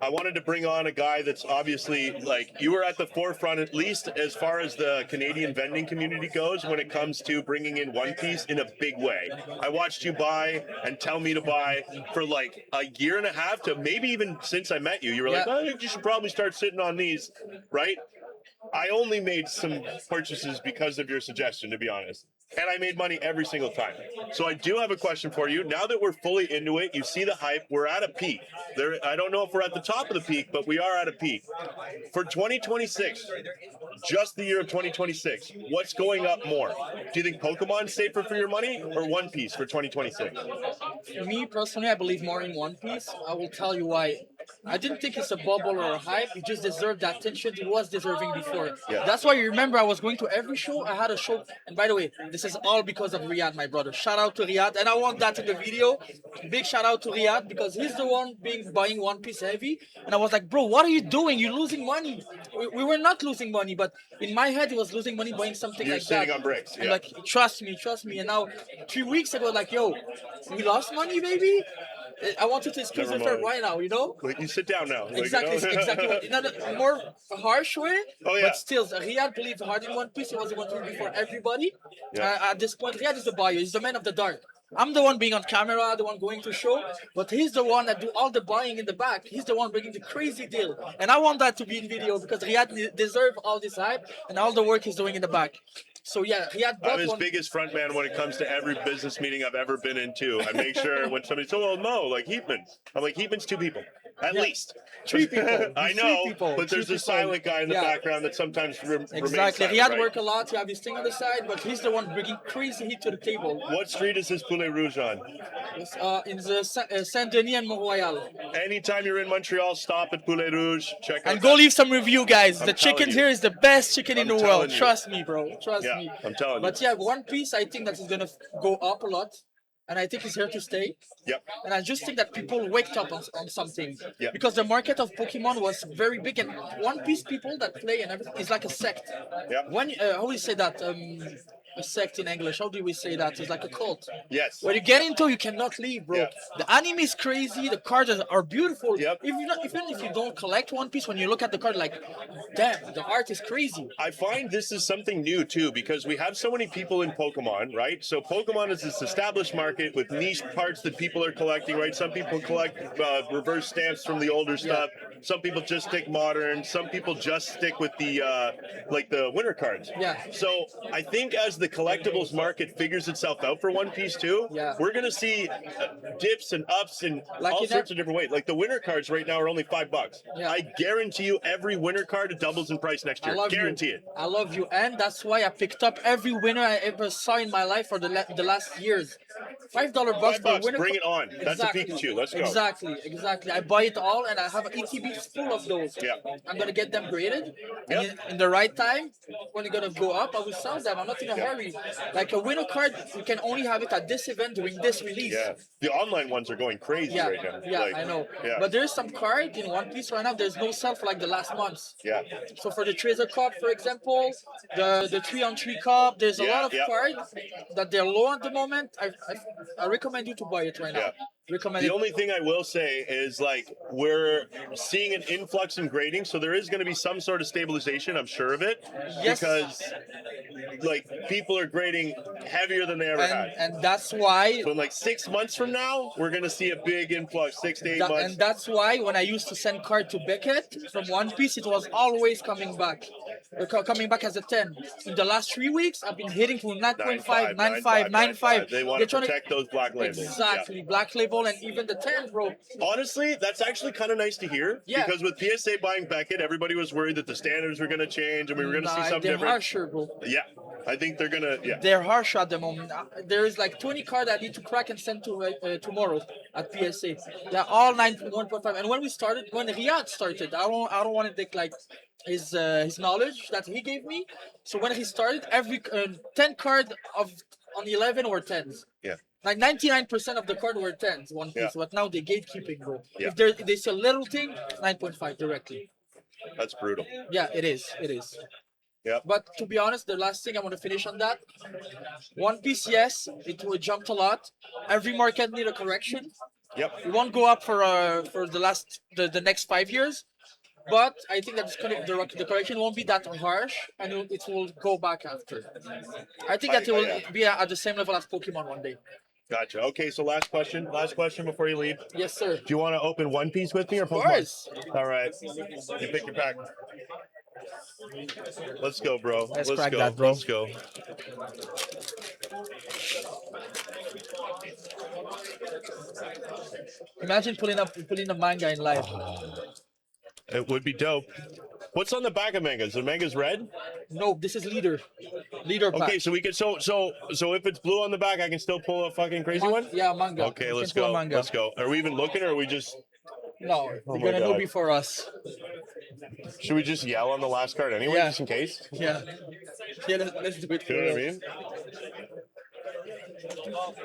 I wanted to bring on a guy that's obviously like you were at the forefront, at least as far as the Canadian vending community goes, when it comes to bringing in One Piece in a big way. I watched you buy and tell me to buy for like a year and a half to maybe even since I met you. You were like, Yeah. I think you should probably start sitting on these, right? I only made some purchases because of your suggestion, to be honest. And I made money every single time. So I do have a question for you. Now that we're fully into it, you see the hype, we're at a peak. I don't know if we're at the top of the peak, but we are at a peak. For 2026, just the year of 2026, what's going up more? Do you think Pokemon's safer for your money or One Piece for 2026? Me personally, I believe more in One Piece. I will tell you why. I didn't think it's a bubble or a hype. It just deserved the attention it was deserving before. Yeah. That's why you remember I was going to every show. I had a show. And by the way, this is all because of Riyadh, my brother. Shout out to Riyadh. And I want that in the video. Big shout out to Riyadh because he's the one buying One Piece heavy. And I was like, bro, what are you doing? You're losing money. We were not losing money, but in my head, he was losing money buying something You're like sitting that. on bricks. I'm Yeah. like, trust me. And now 3 weeks ago, like, yo, we lost money, baby. I want you to excuse Never me for mind. right now, you know? Like, you sit down now. Like, you Exactly, know? exactly. In a more harsh way, Oh, yeah. but still, Riyadh believed hard in One Piece. He was the one to before everybody. Yeah. At this point, Riyadh is the buyer. He's the man of the dark. I'm the one being on camera, the one going to show, but he's the one that do all the buying in the back. He's the one bringing the crazy deal, and I want that to be in video because Riyadh deserve all this hype and all the work he's doing in the back. So yeah, Riyadh bought I'm his one. biggest front man when it comes to every business meeting I've ever been into. I make sure when somebody says, "Oh no, like Heatman," I'm like, "Heatman's 2 people. At Yeah. least. 3 people. I Three know, people. but there's Three a people. silent guy in the Yeah. background that sometimes remains Exactly. silent, He had right? work a lot. He had his thing on the side, but he's the one bringing crazy heat to the table. What street is this Poulet Rouge on? It's, in the Saint Denis and Mont Royal. Anytime you're in Montreal, stop at Poulet Rouge. Check out And go leave some review, guys. I'm The telling chicken you. here is the best chicken in I'm the telling world. you. Trust me, bro. Trust Yeah, me. I'm telling you. But yeah, One Piece, I think that is gonna go up a lot, and I think it's here to stay. Yep. And I just think that people waked up on something. Yeah. Because the market of Pokemon was very big, and One Piece people that play and everything is like a sect. Yep. When how do we say that? A sect in English. How do we say that? It's like a cult. Yes. When you get into, you cannot leave, bro. Yeah. The anime is crazy. The cards are beautiful. Yep. Even if you don't collect One Piece, when you look at the card, like, damn, the art is crazy. I find this is something new too because we have so many people in Pokemon, right? So Pokemon is this established market with niche parts that people are collecting, right? Some people collect reverse stamps from the older stuff. Some people just stick modern. Some people just stick with the like the winter cards. Yeah. So I think as the collectibles market figures itself out for One Piece too, Yeah. we're gonna see dips and ups and Like all in sorts that- of different ways. Like the winter cards right now are only $5. Yeah. I guarantee you, every winter card doubles in price next I year. love Guarantee you. it. I love you, and that's why I picked up every winner I ever saw in my life for the last years. $5 bucks for a $5, winner. bring it on. That's a Pikachu. Let's go. Exactly. I buy it all, and I have ETBs full of those. Yeah. I'm gonna get them graded, and Yep. in the right time, when it's gonna go up, I will sell them. I'm not in a hurry. Like a winner card, you can only have it at this event during this release. Yeah, the online ones are going crazy Yeah, right now. yeah, Like, I know. Yeah, But there's some card in One Piece right now. There's no sell for like the last months. yeah, So for the Treasure Cup, for example, the 3-on-3 Cup, there's a Yeah, lot of yeah. cards that they're low at the moment. I recommend you to buy it right now. Yeah. Recommend The it. only thing I will say is like we're seeing an influx in grading, so there is going to be some sort of stabilization. I'm sure of it, Yes. because like people are grading heavier than they ever had. And that's why So in like 6 months from now, we're going to see a big influx. 6 to 8 months. and that's why when I used to send card to Beckett from One Piece, it was always coming back. Coming back as a 10. In the last 3 weeks, I've been hitting to 9.5, 9.5, 9.5. They want They're to trying protect those black labels. Exactly. Black label and even the 10, bro. Yeah. Honestly, that's actually kind of nice to hear. Yeah. Because with PSA buying Beckett, everybody was worried that the standards were going to change and we were going to see something they're different. harsher, bro. Yeah, I think they're going to. Yeah. They're harsh at the moment. There is like 20 cards I need to crack and send to tomorrow at PSA. They're all 1.5. And when Riyadh started, I don't want to take like his knowledge that he gave me. So when he started, every 10 card on 11 were 10s. Yeah. Like 99% of the card were 10s, One Piece. Yeah. But now they gatekeeping, bro. Yeah. If they see a little thing, 9.5 directly. That's brutal. Yeah, it is. It is. Yeah. But to be honest, the last thing I want to finish on that, One Piece, yes, it will jumped a lot. Every market need a correction. Yep. It won't go up for the next 5 years, but I think that the correction won't be that harsh, and it will go back after. I think that it will be at the same level as Pokemon one day. Gotcha. Okay, so last question before you leave. Yes, sir. Do you want to open One Piece with me or Of Pokemon? course. All right. You pick your pack. Let's go, bro. Let's Let's crack go. that, bro. Let's go. Imagine pulling a manga in live. It would be dope. What's on the back of mangas? The manga's red? No, this is leader pack. Okay, so we can so if it's blue on the back, I can still pull a fucking crazy one? Yeah, manga. Okay, You let's can pull a go. manga. Let's go. Are we even looking or are we just No, Oh you're my gonna know God. before us. should we just yell on the last card anyway, Yeah. just in case? Yeah. Yeah, let's do it for You know what I real. mean?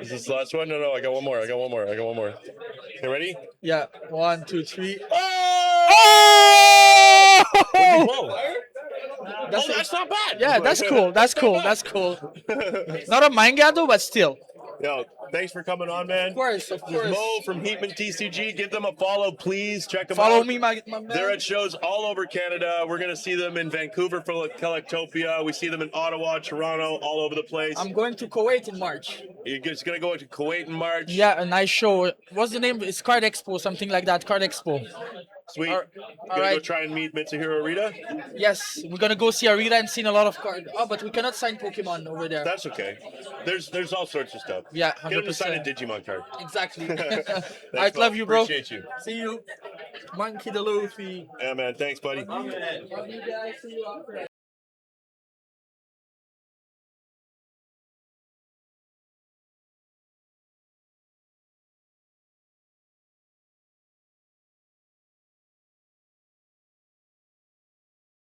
Is this the last one? No, I got one more. Okay, ready? Yeah. 1, 2, 3. Oh! Whoa! That's not bad. Yeah, that's cool. That's cool. That's cool. Not a manga though, but still. Yo, thanks for coming on, man. Of course, of course. Mo from Heatman TCG. Give them a follow, please. Check them out. Follow me, my man. They're at shows all over Canada. We're going to see them in Vancouver for Collectopia. We see them in Ottawa, Toronto, all over the place. I'm going to Kuwait in March. You're just going to go to Kuwait in March. Yeah, a nice show. What's the name? It's Card Expo, something like that. Card Expo. Sweet. All Gonna go right. try and meet Mitsuhiro Rita? Yes, we're gonna go see Arita and see a lot of cards. Oh, but we cannot sign Pokemon over there. That's okay. There's all sorts of stuff. Yeah, Get him to sign a 100%. Digimon card. Exactly. Thanks, I Mo. love you, bro. Appreciate you. See you. Monkey the Luffy. Yeah, man. Thanks, buddy. Love you guys. See you after.